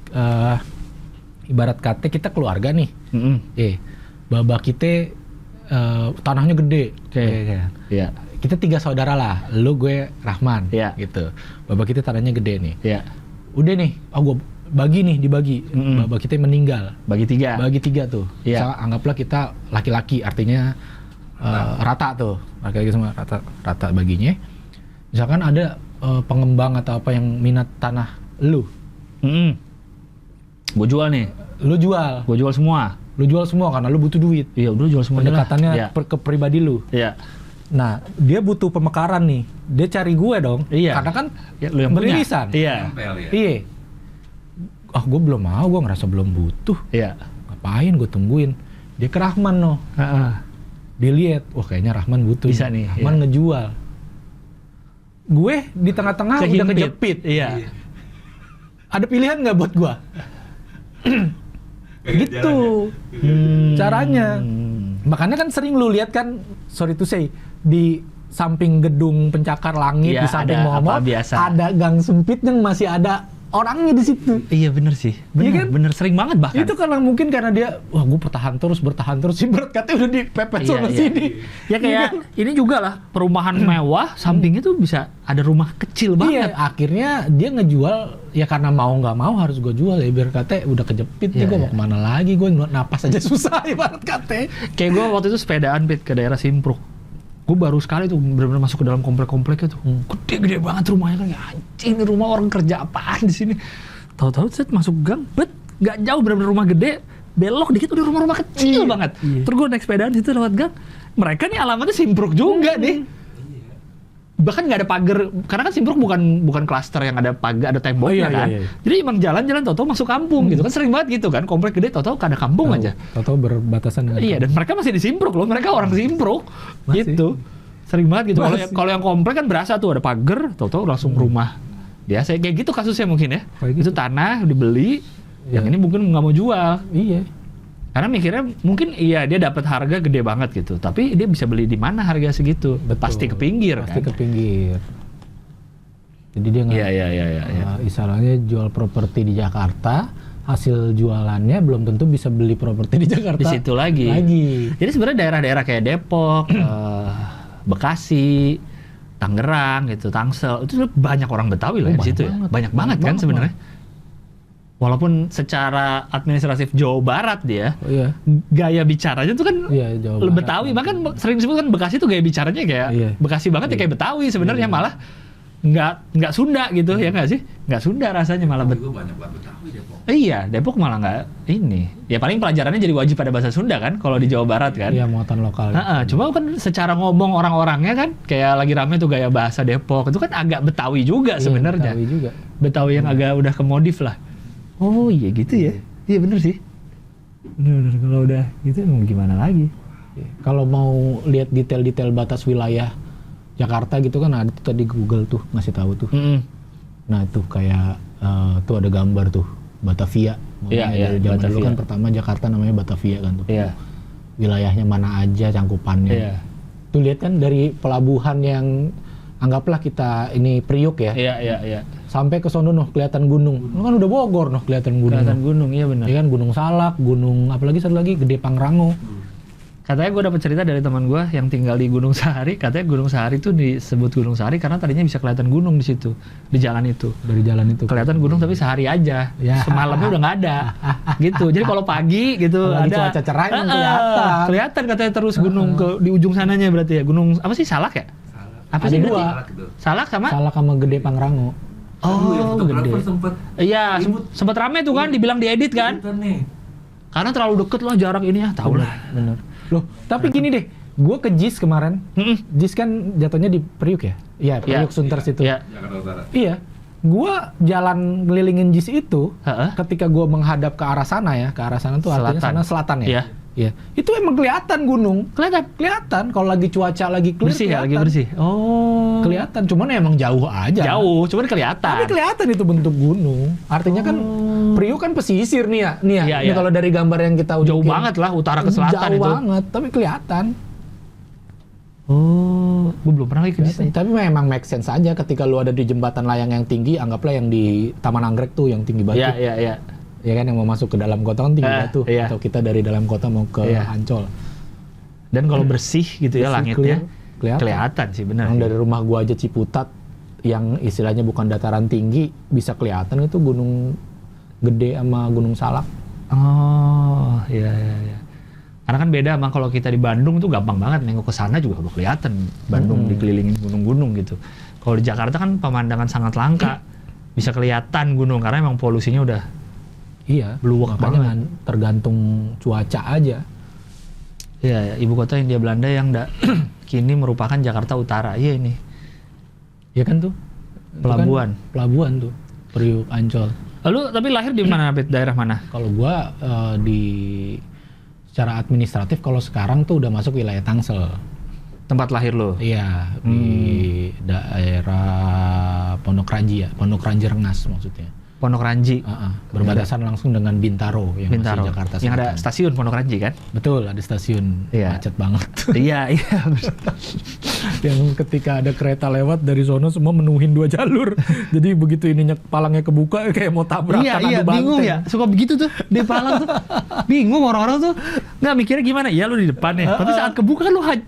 ibarat kata kita keluarga nih, babak kita tanahnya gede, Iya. kita 3 saudara lah, lu, gue, Rahman, Iya. gitu. Babak kita tanahnya gede nih. Iya. Udah nih, gue bagi nih, dibagi. Babak kita meninggal. Bagi 3. Bagi 3 tuh. Iya. Misalkan anggaplah kita laki-laki, artinya rata tuh. Laki-laki semua rata baginya. Misalkan ada pengembang atau apa yang minat tanah lu. Gue jual nih. Lu jual. Gue jual semua. Lu jual semua karena lu butuh duit. Iya, udah jual semua. Pendekatannya Iya. ke pribadi lu. Iya. Nah, dia butuh pemekaran nih. Dia cari gue dong. Iya. Karena kan Ya, lu yang punya. beririsan. Iya. Nempel ya. Iya. Gue belum mau, gue ngerasa belum butuh. Iya. Ngapain gue tungguin. Dia ke Rahman noh. Dia lihat, wah kayaknya Rahman butuh. Bisa nih, Rahman ngejual. Gue di tengah-tengah udah kejepit. Iya. Ada pilihan nggak buat gue? Gitu caranya. Makanya kan sering lu lihat kan, sorry to say, di samping gedung pencakar langit, Iya, di samping ada mall, apa biasa. ada gang sempit yang masih ada orangnya di situ. Iya bener sih. Bener, Iya kan? bener sering banget bahkan. Itu karena mungkin karena dia, wah gue bertahan terus, si berat katanya udah dipepet Iya, sana iya. sini. Ya kayak ini juga lah perumahan mewah, sampingnya tuh bisa ada rumah kecil Iya, banget. akhirnya dia ngejual ya karena mau nggak mau harus gue jual ya biar katanya udah kejepit nih Iya, gue iya. mau kemana lagi, gue napas aja susah ibarat katanya. Kayak gue waktu itu sepedaan Pit ke daerah Simpruk. Gue baru sekali tuh benar-benar masuk ke dalam komplek-kompleknya tuh. Gede-gede banget rumahnya kan. Ya anjing, ini rumah orang kerja apaan di sini. Tahu-tahu set masuk gang, nggak jauh benar-benar rumah gede, belok dikit udah rumah-rumah kecil banget. Terus gue naik sepedaan situ lewat gang. Mereka nih alamatnya Simpruk juga nih. Bahkan nggak ada pagar, karena kan Simpruk bukan klaster yang ada pagar, ada temboknya kan. Iya. Jadi emang jalan-jalan tahu-tahu masuk kampung gitu kan, sering banget gitu kan. Komplek gede tahu-tahu ada kampung aja. Tahu berbatasan dengan Iya, dan mereka masih di Simpruk loh, mereka orang Simpruk. Masih. Gitu. Sering banget gitu. Masih. Kalau yang komplek kan berasa tuh ada pagar, tahu-tahu langsung rumah. Biasa kayak gitu kasusnya mungkin ya. Kayak Itu tanah dibeli, yang ini mungkin nggak mau jual. Iya. Karena mikirnya mungkin iya dia dapat harga gede banget gitu, tapi dia bisa beli di mana harga segitu? Betul. Pasti ke pinggir Pasti kan. ke pinggir. Jadi dia nggak, Iya. istilahnya jual properti di Jakarta, hasil jualannya belum tentu bisa beli properti di Jakarta. Di situ lagi. Jadi sebenarnya daerah-daerah kayak Depok, Bekasi, Tangerang gitu, Tangsel, itu banyak orang Betawi lah di situ ya. Banyak banget kan sebenarnya. Walaupun secara administratif Jawa Barat dia, Iya. gaya bicaranya tuh kan Iya, Jawa Barat. Betawi, bahkan sering disebut kan Bekasi tuh gaya bicaranya kayak Iya. Bekasi banget ya kayak Betawi sebenarnya, malah nggak Sunda gitu ya nggak sih? Nggak Sunda rasanya malah Juga banyak banget Betawi Depok. Iya, Depok malah nggak ini. Ya paling pelajarannya jadi wajib pada bahasa Sunda kan kalau di Jawa Barat kan. Iya, muatan lokal. Cuma kan secara ngomong orang-orangnya kan kayak lagi rame tuh gaya bahasa Depok itu kan agak Betawi juga Iya, sebenarnya. Betawi juga. Betawi yang agak udah kemodif lah. Oh iya gitu ya. Iya bener sih. Bener, kalau udah gitu emang gimana lagi? Kalau mau lihat detail-detail batas wilayah Jakarta gitu kan ada tuh tadi Google tuh ngasih tahu tuh. Nah tuh kayak tuh ada gambar tuh Batavia. Iya, iya, Dari zaman dulu Batavia. kan pertama Jakarta namanya Batavia kan tuh. Iya. Wilayahnya mana aja cangkupannya. Iya. Tuh lihat kan dari pelabuhan yang anggaplah kita ini Priuk ya. Iya. Sampai ke sono noh kelihatan gunung. Lu kan udah Bogor noh kelihatan gunung. Kelihatan gunung, iya benar. Iya kan Gunung Salak, gunung apalagi satu lagi Gede Pangrango. Katanya gue dapat cerita dari teman gue yang tinggal di Gunung Sahari. Katanya Gunung Sahari itu disebut Gunung Sahari karena tadinya bisa kelihatan gunung di situ, di jalan itu. Dari jalan itu. Kelihatan gunung tapi sehari aja. Ya. Semalamnya udah nggak ada. Gitu. Jadi kalau pagi gitu Kalau lagi ada cuaca cerah emang kelihatan. Kelihatan katanya terus gunung ke di ujung sananya berarti ya. Gunung apa sih Salak ya? Salah. Apa Ada sih dua. berarti? Salah gitu. Salak sama Salak sama Gede Pangrango. Oh, yang fotografer gede. sempat Iya, ribut. sempat rame tuh kan, dibilang diedit kan? Rebutan nih. Karena terlalu deket lah jarak ini ya, tahu lah. Bener. Loh, tapi gini deh, gue ke JIS kemarin. JIS kan jatuhnya di Priuk ya? Iya, Priuk Sunter situ. Iya. Jakarta Utara. Iya. Gue jalan ngelilingin JIS itu, Heeh. ketika gue menghadap ke arah sana ya, ke arah sana tuh artinya Selatan. sana selatan ya? Iya. Iya. Itu emang kelihatan gunung. Kelihatan kalau lagi cuaca lagi clear. Bersih ya, lagi kelihatan. bersih. Oh. Kelihatan, cuman emang jauh aja. Jauh, cuman kelihatan. Tapi kelihatan itu bentuk gunung. Artinya kan Priuk kan pesisir nih ya. Nih ya. Iya, Ini iya. kalau dari gambar yang kita Jauh unjukin. banget lah, utara ke selatan Jauh itu. banget, tapi kelihatan. Oh, gue belum pernah lagi ke Disney. Tapi memang make sense aja ketika lu ada di jembatan layang yang tinggi, anggaplah yang di Taman Anggrek tuh yang tinggi batu. Iya, iya, iya. Ya kan yang mau masuk ke dalam kota kan tinggi batu. Iya. Atau kita dari dalam kota mau ke Iya. Ancol. Dan kalau bersih gitu ya Bersih, langitnya, clear, kelihatan sih benar. Yang dari rumah gua aja Ciputat yang istilahnya bukan dataran tinggi bisa kelihatan itu gunung gede sama gunung Salak. Oh, iya, iya, iya. Karena kan beda sama kalau kita di Bandung tuh gampang banget nengok ke sana juga udah kelihatan Bandung dikelilingin gunung-gunung gitu. Kalau di Jakarta kan pemandangan sangat langka. Bisa kelihatan gunung karena emang polusinya udah Iya, Bluwek makanya banget. kan tergantung cuaca aja. Iya, ya, ibu kota Hindia Belanda yang kini merupakan Jakarta Utara. Iya ini. Ya kan tuh? Itu Pelabuhan. Kan pelabuhan tuh. Priuk, Ancol. Lalu tapi lahir di mana, Bet? Daerah mana? Kalau gua di secara administratif kalau sekarang tuh udah masuk wilayah Tangsel. Tempat lahir lo? Iya, di daerah Pondok Ranji ya, Pondok Ranji Rengas maksudnya. Pondok Ranji. Berbatasan langsung dengan Bintaro yang Bintaro. masih Jakarta Yang ada Selatan. stasiun Pondok Ranji kan? Betul, ada stasiun. Iya. Macet banget. Iya, iya. Yang ketika ada kereta lewat dari sono semua menuhin 2 jalur. Jadi begitu ininya palangnya kebuka kayak mau tabrakan Iya, iya, adu bingung banteng. ya. Suka begitu tuh di Palang tuh. Bingung orang-orang tuh. Nggak mikirnya gimana? Iya lu di depan ya. Tapi saat kebuka kan lu adu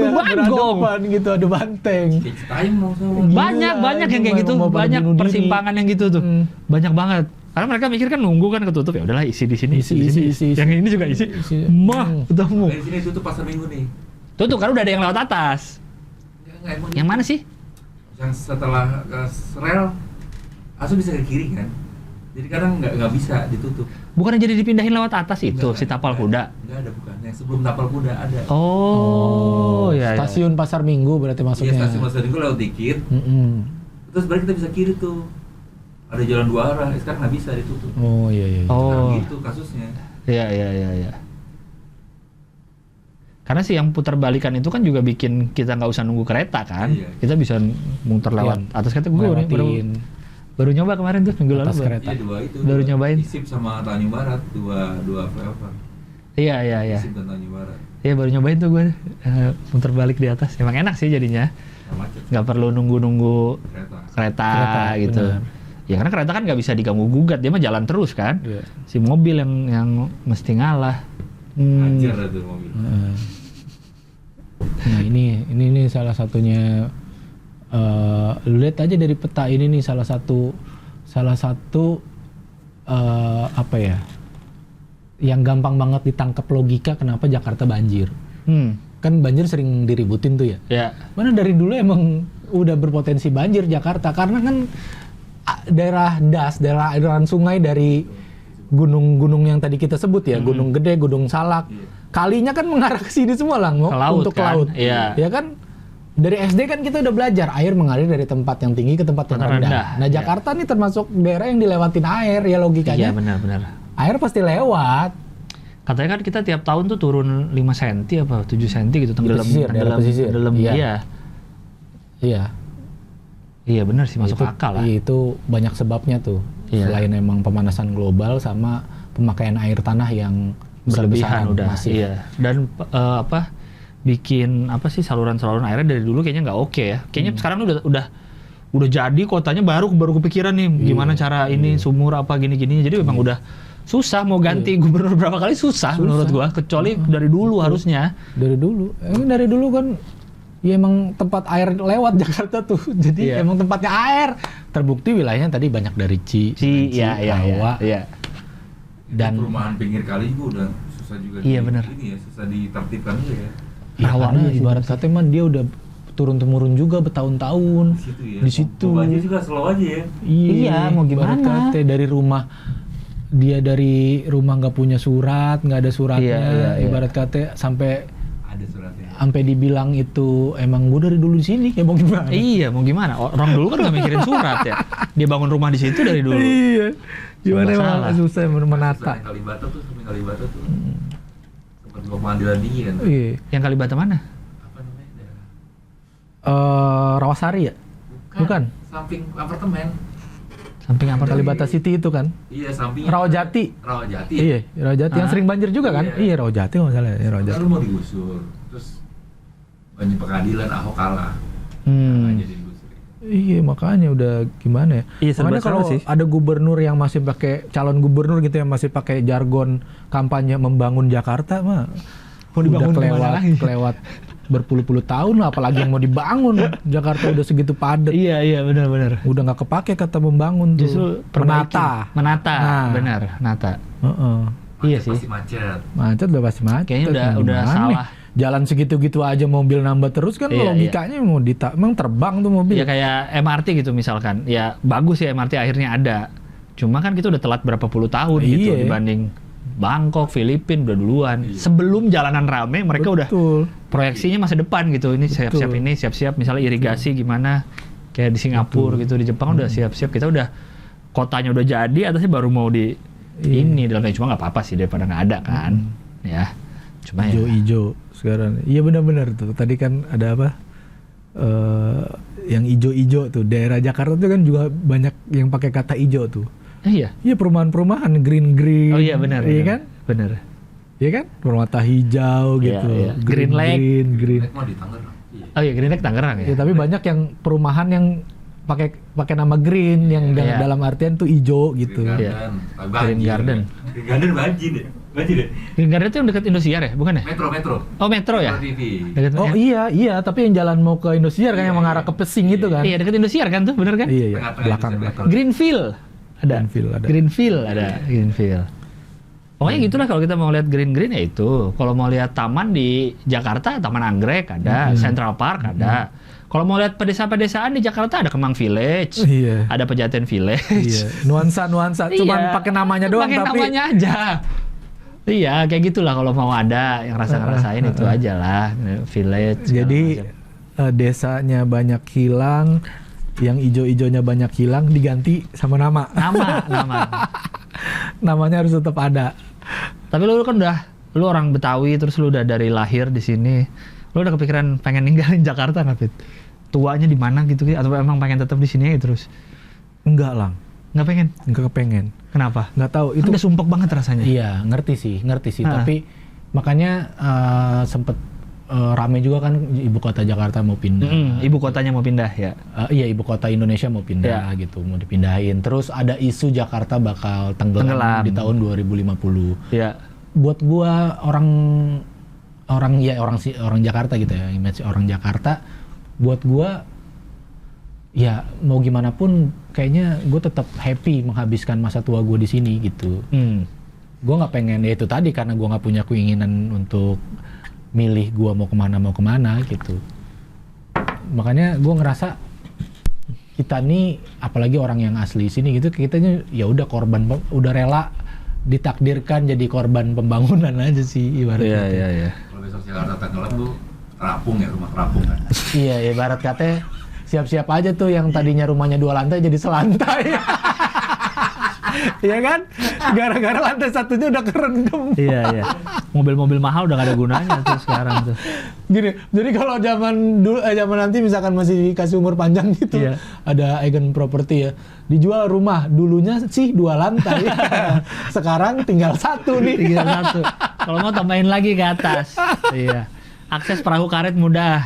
banggong. berhadapan gitu, adu banteng. Stage time dong sama. Banyak yang kayak itu gitu. mau pada Banyak bunuh diri. persimpangan yang gitu tuh. Banyak banget. Karena mereka mikir kan nunggu kan ketutup ya udahlah isi di sini, isi di sini. Isi. Yang ini juga isi. Mah, ketemu. Di sini tutup pasar Minggu nih. Tuh kan udah ada yang lewat atas. Enggak, emang Yang mana sih? yang setelah rel langsung bisa ke kiri kan. Jadi kadang nggak bisa ditutup. Bukannya jadi dipindahin lewat atas itu Nggak, si tapal nggak, kuda. Nggak ada, bukan. Yang sebelum tapal kuda ada. Oh, ya. Stasiun Pasar Minggu berarti Iya, masuknya. stasiun pasar Minggu lewat dikit. Terus balik kita bisa kiri tuh. Ada jalan 2 arah. Sekarang nggak bisa ditutup. Oh iya iya. Oh. Sekarang gitu kasusnya. Iya. Karena sih yang putar balikan itu kan juga bikin kita nggak usah nunggu kereta kan. Iya. Kita bisa muter lewat atas kereta. Gue Lewatin baru nyoba kemarin tuh minggu lalu. atas Baru. kereta. Iya, 2 itu. Baru dua. nyobain. Isip sama Tanjung Barat, dua flyover. Iya. Isip dan Tanjung Barat. Iya baru nyobain tuh gue muter balik di atas. Emang enak sih jadinya. Nggak macet. Nggak perlu nunggu Kereta. kereta gitu. benar. Ya karena kereta kan nggak bisa diganggu gugat, dia mah jalan terus kan. Iya. Si mobil yang mesti ngalah. Hajar itu mobil. Nah ini salah satunya. Lu lihat aja dari peta ini nih salah satu apa ya? Yang gampang banget ditangkap logika kenapa Jakarta banjir. Kan banjir sering diributin tuh ya. Ya. Mana dari dulu emang udah berpotensi banjir Jakarta karena kan daerah aliran sungai dari gunung-gunung yang tadi kita sebut ya, Gunung Gede, Gunung Salak. Kalinya kan mengarah ke sini semua lah, Ke laut, untuk kan? laut. Iya. Ya kan dari SD kan kita udah belajar air mengalir dari tempat yang tinggi ke tempat yang Tempat rendah. rendah, Nah, iya. Jakarta nih termasuk daerah yang dilewatin air ya logikanya. Iya benar. Air pasti lewat. Katanya kan kita tiap tahun tuh turun 5 cm apa 7 cm gitu tenggelam. daerah pesisir. Iya. Iya. Iya benar sih masuk Itu- akal lah. Itu banyak sebabnya tuh. Iya. Selain emang pemanasan global sama pemakaian air tanah yang Berlebihan besar-besaran, udah. masif. Iya. Dan bikin apa sih saluran-saluran airnya dari dulu kayaknya nggak oke ya. Kayaknya sekarang udah jadi kotanya baru kepikiran nih gimana cara ini sumur apa gini-gini. Jadi memang udah susah mau ganti gubernur berapa kali susah menurut gua kecuali dari dulu harusnya. Dari dulu. Dari dulu kan ya emang tempat air lewat Jakarta tuh. Jadi Iya. emang tempatnya air. Terbukti wilayahnya tadi banyak dari Rawa. Iya. Dan perumahan pinggir kali juga udah susah juga Iya, benar. ini ya, susah ditertibkan juga ya. ya, Rawa karena aja sih. ibarat kata man dia udah turun temurun juga bertahun-tahun di situ. Mau banjir juga slow aja ya. Iya, mau gimana? Ibarat kata dari rumah nggak punya surat, nggak ada suratnya. Iya. Ibarat kata sampai Ada suratnya. dibilang itu emang gue dari dulu di sini, ya mau gimana? Iya, mau gimana? Orang dulu kan nggak mikirin surat ya. Dia bangun rumah di situ dari dulu. Iya. Gimana Serba emang salah. susah menata. Sampai Kalibata tuh sempat gua pengadilan tinggi kan. Iya. Yang Kalibata mana? Apa namanya daerah? Rawasari ya? Bukan. Samping apartemen. Samping apa? Kalibata City itu kan? Iya, samping Rawajati. Rawajati. Iya, Rawajati yang Ah. sering banjir juga kan? Iya. Iya, Rawajati nggak salah ya, Kan Rawajati. lu mau digusur. Terus banyak pengadilan Ahok kalah. Hmm. Jadi digusur. Iya, makanya udah gimana ya? Iya, serba Makanya kalau salah sih. ada gubernur yang masih pakai calon gubernur gitu yang masih pakai jargon kampanye membangun Jakarta mah Mau dibangun udah kemana lagi? kelewat berpuluh-puluh tahun lah, apalagi yang mau dibangun. Jakarta udah segitu padat. Iya, benar. Udah nggak kepake kata membangun tuh. Justru perbaiki. Menata. Nah. Benar, nata. Heeh. Iya Macet sih. Pasti macet. Macet udah pasti macet. Kayaknya Mau udah gimana salah. nih? Jalan segitu-gitu aja mobil nambah terus kan, Iya, logikanya mau emang terbang tuh mobil. Ya kayak MRT gitu misalkan. Ya bagus ya MRT akhirnya ada. Cuma kan kita udah telat berapa puluh tahun gitu Iya. dibanding Bangkok, Filipina udah duluan. Sebelum jalanan rame mereka udah Betul. proyeksinya masa depan gitu. Ini siap-siap Betul. ini, siap-siap misalnya irigasi gimana. Kayak di Singapura gitu, di Jepang udah siap-siap. Kita udah kotanya udah jadi, atasnya baru mau di ini dalamnya, cuma nggak apa-apa sih daripada nggak ada kan. Ya. Cuma ya. Ijo-ijo sekarang. Iya benar-benar tuh. Tadi kan ada apa? Yang ijo-ijo tuh. Daerah Jakarta tuh kan juga banyak yang pakai kata ijo tuh. Iya. Iya, perumahan-perumahan green-green. Oh iya benar. Iya kan? Benar. Iya kan? Permata hijau Iya, gitu. iya. Green Lake. Green. Naik mah di Tangerang. Iya. Oh iya, Green Lake Tangerang ya. Ya, tapi banyak yang perumahan yang pakai nama green yang Iya. dalam artian tuh ijo gitu. Green Iya. Garden. Green Garden. Green Garden banjir deh. Banjir deh. Green Garden itu yang dekat Indosiar ya, bukan ya? Metro. Oh Metro ya? Metro TV. Dekat, Oh iya, tapi yang jalan mau ke Indosiar kan yang mengarah ke Pesing itu kan. Iya dekat Indosiar kan tuh, bener kan? Iya, Tengah-tengah belakang. Indosiar. Greenfield ada. Greenfield ada. Greenfield. Pokoknya gitulah kalau kita mau lihat green ya itu. Kalau mau lihat taman di Jakarta, Taman Anggrek ada, Central Park ada. Kalau mau lihat pedesaan di Jakarta ada Kemang Village, Iya. ada Pejaten Village. Iya, nuansa, cuman Iya, pakai namanya doang pakai tapi namanya aja. Iya, kayak gitulah kalau mau ada yang ngerasain itu aja lah, village. segala jadi macam. desanya banyak hilang, yang ijo-ijonya banyak hilang diganti sama nama. nama. Namanya harus tetap ada. Tapi lu kan lu orang Betawi terus lu udah dari lahir di sini. Lu udah kepikiran pengen ninggalin Jakarta nggak, Fit? Tuanya di mana gitu atau emang pengen tetap di sini aja terus? Enggak lang, Nggak pengen? enggak kepengen. Kenapa? Nggak tahu Itu itu. udah sumpek banget rasanya. Iya, ngerti sih. Ah. Tapi makanya sempet rame juga kan ibu kota Jakarta mau pindah. Ibu kotanya mau pindah ya. Iya, ibu kota Indonesia mau pindah gitu, mau dipindahin. Terus ada isu Jakarta bakal tenggelam di tahun 2050. Ya. Buat gua orang Jakarta gitu ya, image orang Jakarta. Buat gua ya mau gimana pun kayaknya gue tetap happy menghabiskan masa tua gue di sini gitu. Gue nggak pengen ya itu tadi karena gue nggak punya keinginan untuk milih gue mau kemana gitu. Makanya gue ngerasa kita nih apalagi orang yang asli sini gitu, kitanya ya udah korban, udah rela ditakdirkan jadi korban pembangunan aja sih ibaratnya. Iya. Kalau besok Jakarta tenggelam tuh terapung ya, rumah terapung kan. Iya, ibarat katanya siap-siap aja tuh yang tadinya rumahnya 2 lantai jadi selantai. Iya kan? Gara-gara lantai satunya udah kerendam. Iya. Mobil-mobil mahal udah gak ada gunanya tuh sekarang tuh. Gini, jadi kalau zaman nanti misalkan masih dikasih umur panjang gitu, Iya. ada agen properti ya, dijual rumah dulunya sih 2 lantai, sekarang tinggal 1 nih. Tinggal 1. Kalau mau tambahin lagi ke atas. Iya. Akses perahu karet mudah.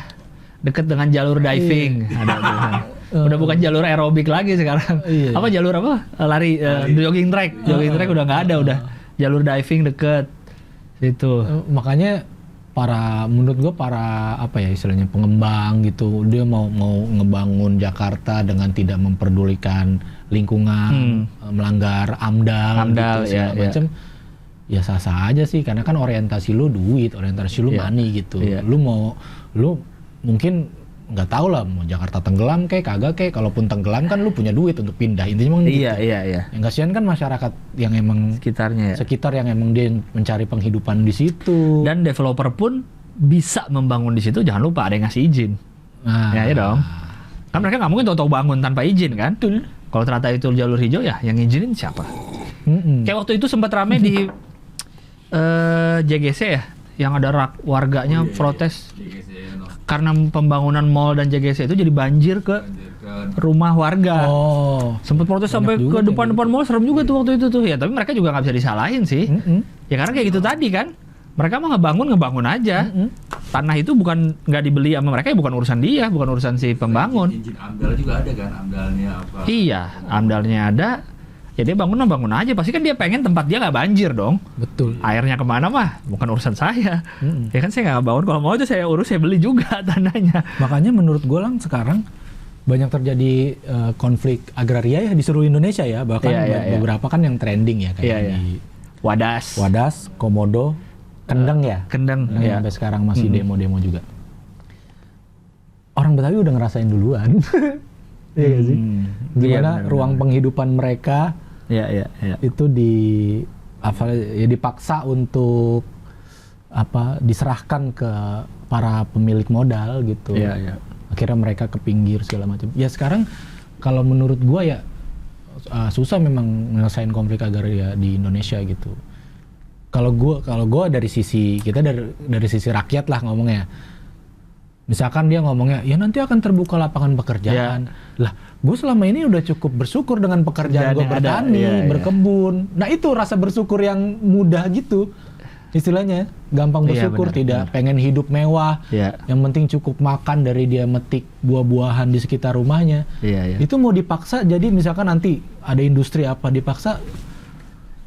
Deket dengan jalur diving. Ada tuh. Udah bukan jalur aerobik lagi sekarang. Iya. Apa jalur apa? Lari. Jogging track. Jogging track udah nggak ada, udah jalur diving deket. Situ. Makanya menurut gue para apa ya istilahnya pengembang gitu, dia mau ngebangun Jakarta dengan tidak memperdulikan lingkungan, melanggar AMDAL gitu, segala macam. Ya sah-sah aja sih, karena kan orientasi lu duit, orientasi lu money gitu. Iya. Lu mungkin nggak tahu lah mau Jakarta tenggelam kayak kagak kayak, kalaupun tenggelam kan lu punya duit untuk pindah, intinya emang gitu. Iya. Yang kasihan kan masyarakat yang emang Sekitarnya ya. sekitar yang emang dia mencari penghidupan di situ. Dan developer pun bisa membangun di situ, jangan lupa ada yang ngasih izin. Ya dong. Kan mereka nggak mungkin tahu-tahu bangun tanpa izin kan? Kalau ternyata itu jalur hijau ya yang izinin siapa? Kayak waktu itu sempat rame di JGC ya, yang ada warganya protes karena pembangunan mall dan JGC itu jadi banjir ke rumah warga. Sempat protes sampai ke depan-depan mall, serem juga tuh waktu itu tuh. Ya tapi mereka juga nggak bisa disalahin sih. Ya karena kayak gitu tadi kan. Mereka mah ngebangun aja. Tanah itu bukan nggak dibeli sama mereka, ya bukan urusan dia, bukan urusan si pembangun. Izin AMDAL juga ada kan, AMDALnya apa? Iya, AMDALnya ada. Ya dia bangun aja. Pasti kan dia pengen tempat dia nggak banjir dong. Betul. Airnya kemana mah bukan urusan saya. Ya kan saya nggak bangun, kalau mau aja saya urus, saya beli juga tanahnya. Makanya menurut gue Lang sekarang banyak terjadi konflik agraria ya di seluruh Indonesia ya. Bahkan beberapa kan yang trending ya kayak di Wadas, Komodo, Kendeng ya. Kendeng ya. Sampai sekarang masih demo-demo juga. Orang Betawi udah ngerasain duluan. Iya gak sih? Gimana ruang penghidupan mereka itu dipaksa untuk diserahkan ke para pemilik modal gitu. Akhirnya mereka ke pinggir segala macam. Ya sekarang kalau menurut gua ya susah memang menyelesaikan konflik agraria di Indonesia gitu. Kalau gua dari sisi rakyat lah ngomongnya. Misalkan dia ngomongnya, ya nanti akan terbuka lapangan pekerjaan. Lah, gue selama ini udah cukup bersyukur dengan pekerjaan gue bertani, berkebun. Nah itu rasa bersyukur yang mudah gitu. Istilahnya, gampang bersyukur, tidak pengen hidup mewah. Yang penting cukup makan dari dia metik buah-buahan di sekitar rumahnya. Itu mau dipaksa, jadi misalkan nanti ada industri apa dipaksa,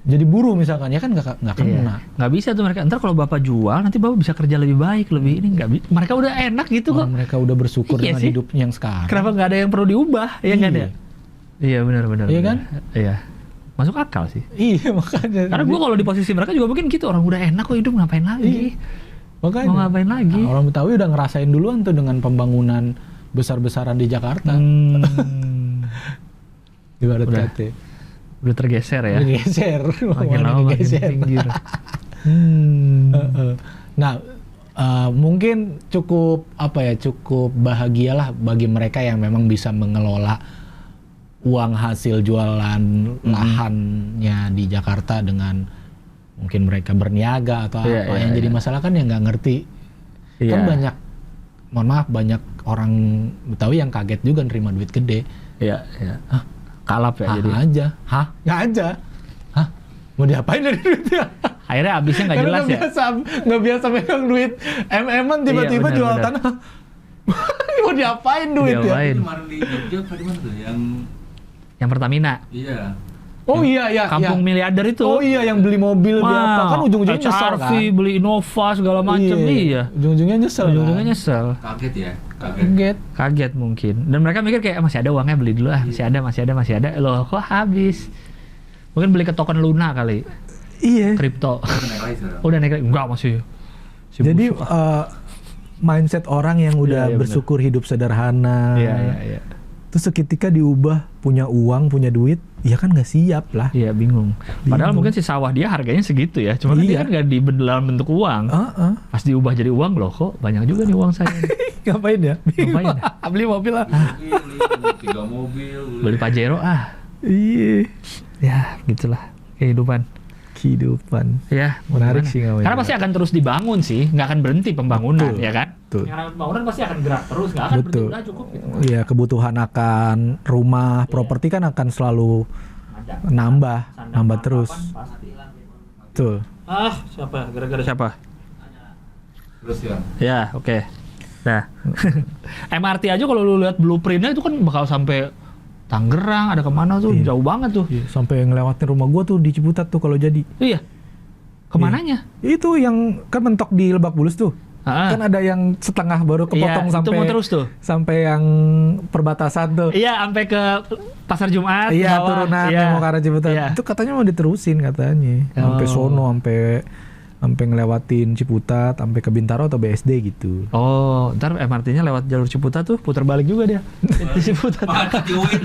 jadi buruh misalkan, ya kan nggak kena. Nggak bisa tuh mereka. Ntar kalau bapak jual, nanti bapak bisa kerja lebih baik, lebih ini nggak. Mereka udah enak gitu kok. Mereka udah bersyukur dengan hidupnya yang sekarang. Kenapa nggak ada yang perlu diubah? Ya kan ya. Iya benar. Iya kan? Iya. Masuk akal sih. Iya makanya. Karena gue kalau di posisi mereka juga mungkin gitu, orang udah enak kok hidup, ngapain lagi? Makanya. Mau ngapain lagi? Nah, orang Betawi udah ngerasain duluan tuh dengan pembangunan besar-besaran di Jakarta. Ibarat kata. Udah tergeser ya? Makin lama makin pinggir. Nah, mungkin cukup bahagialah bagi mereka yang memang bisa mengelola uang hasil jualan lahannya di Jakarta dengan mungkin mereka berniaga atau apa. Yang jadi masalah kan yang nggak ngerti. Kan banyak orang Betawi yang kaget juga nerima duit gede. Kalap ya jadi. Hah? Mau diapain dari duitnya? Akhirnya habisnya nggak jelas ya? Nggak biasa megang duit MM-an tiba-tiba jual tanah. Mau diapain duitnya? Kemarin di Jogja apa di mana tuh? Yang Pertamina. Iya. Oh iya. Kampung miliarder itu. Oh iya, yang beli mobil beli apa? Kan ujung-ujungnya nyesel kan? Beli Innova segala macam. Iya. Ujung-ujungnya nyesel. Kaget ya? Kaget mungkin. Dan mereka mikir kayak masih ada uangnya, beli dulu masih ada. Loh kok habis? Mungkin beli ke token Luna kali. Iya. Kripto. Udah naik lagi. Enggak masih. Jadi mindset orang yang udah bersyukur hidup sederhana. Iya. Terus seketika diubah, punya uang, punya duit, ya kan nggak siap lah. Iya, bingung. Padahal mungkin si sawah dia harganya segitu ya. Cuma kan dia kan nggak di dalam bentuk uang. Pas diubah jadi uang, loh kok banyak juga nih uang saya. Ngapain ya? Beli mobil lah. Beli 3 mobil. Beli Pajero Iya. Ya, gitulah kehidupan. Ya, menarik sih Karena pasti akan terus dibangun sih, nggak akan berhenti pembangunan, ya kan? Betul. Karena pembangunan pasti akan gerak terus, nggak akan berhenti, udah cukup. Iya, kebutuhan akan rumah, properti kan akan selalu nambah terus. Betul. Siapa? Gara-gara siapa? Terus ya? Ya, oke. Nah, MRT aja kalau lu lihat blueprintnya itu kan bakal sampai Tangerang, ada kemana tuh, jauh banget tuh. Sampai ngelewatin rumah gua tuh di Ciputat tuh kalau jadi. Iya. Kemananya? Itu yang kan mentok di Lebak Bulus tuh. Kan ada yang setengah baru kepotong sampai itu mau terus tuh. Sampai yang perbatasan tuh. Iya, sampai ke Pasar Jumat. Iya, turunan yang mau ke arah Ciputat. Itu katanya mau diterusin katanya. Sampai sono, sampai ngelewatin Ciputat, sampai ke Bintaro atau BSD gitu. Oh, ntar MRT-nya lewat jalur Ciputat tuh putar balik juga dia. Di Ciputat. Macet di UIN.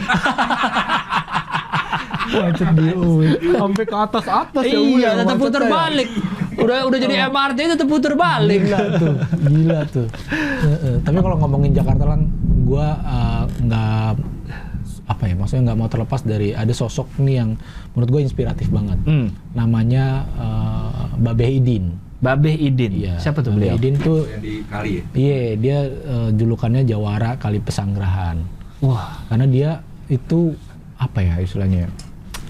Macet di UIN. Sampai ke atas ya Iya, tetap putar balik. Udah jadi MRT tetap putar balik. Gila tuh. Tapi kalau ngomongin Jakarta lang, gua nggak apa ya, maksudnya nggak mau terlepas dari ada sosok nih yang menurut gue inspiratif banget. Namanya Babeh Idin. Babeh Idin. Iya. Siapa tuh Babeh beliau? Idin tuh Yang di kali ya? iya, dia julukannya Jawara Kali Pesanggerahan. Wah, Karena dia itu apa ya istilahnya?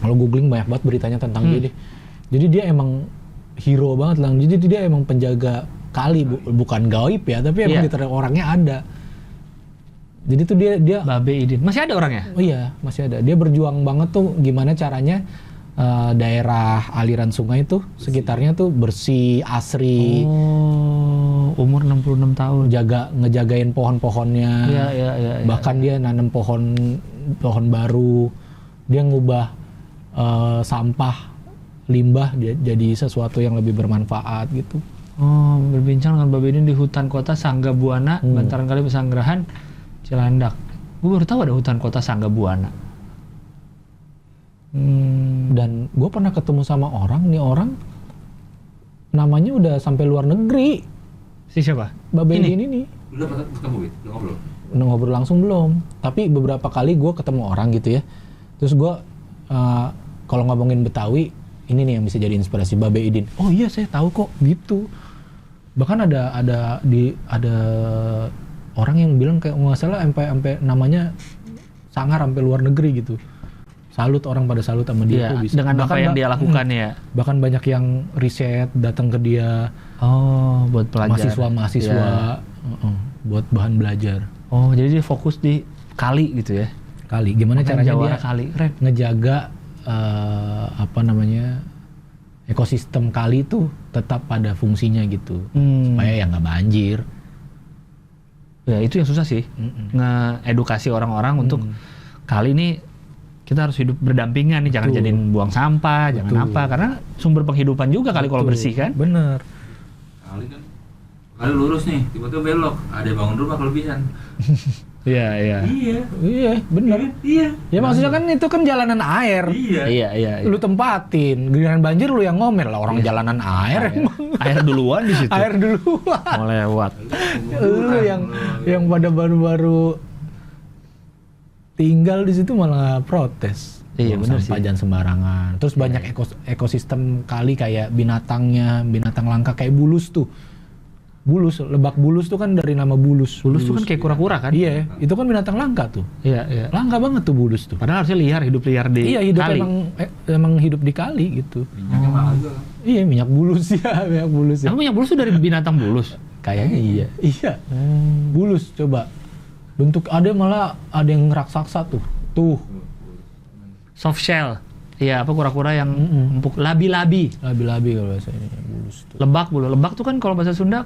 Kalau googling banyak banget beritanya tentang dia deh. Jadi dia emang hero banget lang. Jadi dia emang penjaga kali, bukan gaib ya, tapi emang Iya. di orangnya ada. Jadi tuh dia Babeh Idin. Masih ada orangnya? oh iya, masih ada. Dia berjuang banget tuh gimana caranya daerah aliran sungai tuh sekitarnya tuh bersih, asri. Oh, umur 66 tahun. Ngejagain pohon-pohonnya. Iya. Bahkan dia nanam pohon baru. Dia ngubah sampah limbah jadi sesuatu yang lebih bermanfaat gitu. Oh, berbincang dengan Babeh Idin di hutan kota Sangga Buana, Bantaran Kali Pesanggerahan, Cilandak. Gue baru tahu ada hutan kota Sangga Buana. Dan gue pernah ketemu sama orang namanya udah sampai luar negeri. Si siapa? Babeh Ini? Idin ini. Lu udah ketemu gitu? Udah ngobrol? Udah ngobrol langsung belum? Tapi beberapa kali gue ketemu orang gitu ya. Terus gue kalau ngomongin Betawi, ini nih yang bisa jadi inspirasi Babeh Idin. Oh iya saya tahu kok gitu. Bahkan ada orang yang bilang kayak nggak salah sampai namanya sangar sampai luar negeri gitu. Salut, orang pada salut sama dia Iya, tuh bisa. dengan apa yang dia lakukan ya. Bahkan banyak yang riset datang ke dia, Oh, buat pelajar. mahasiswa buat bahan belajar. Oh, jadi dia fokus di kali gitu ya. Kali gimana Makanya caranya Jawara dia kali. Keren. ngejaga ekosistem kali itu tetap pada fungsinya gitu, supaya ya nggak banjir. Ya, itu yang susah sih. Ngeedukasi orang-orang untuk kali ini kita harus hidup berdampingan nih, jangan Betul. jadiin buang sampah, jangan Betul. apa, karena sumber penghidupan juga kali kalau bersih kan. Bener. Kali lurus nih, tiba-tiba belok. Ada bangun rumah kelebihan. Iya. Iya, bener. Iya. Ya maksudnya kan itu kan jalanan air. Iya. Lu tempatin, giliran banjir lu yang ngomel lah, orang jalanan air emang. Air duluan di situ. Air duluan. Mau lewat. Lu yang pada baru-baru tinggal di situ malah protes. Iya, Buang bener sampah sih. jangan sembarangan. Terus banyak ekosistem kali kayak binatang langka kayak bulus tuh. Lebak bulus tuh kan dari nama bulus. Bulus tuh kan kayak kura-kura kan? Iya, itu kan binatang langka tuh. Iya. Langka banget tuh bulus tuh. Padahal harusnya hidup liar di Iya, hidup kali. emang hidup di kali gitu. Minyaknya mahal juga kan? Iya, minyak bulus ya, minyak bulus ya. Emang minyak bulus tuh dari binatang bulus? Kayaknya iya. Iya. Bulus coba. Bentuk ada yang raksasa tuh. Soft shell. Iya, apa kura-kura yang empuk, labi-labi. Labi-labi kalau bahasa ini bulus tuh. Lebak tuh kan kalau bahasa Sunda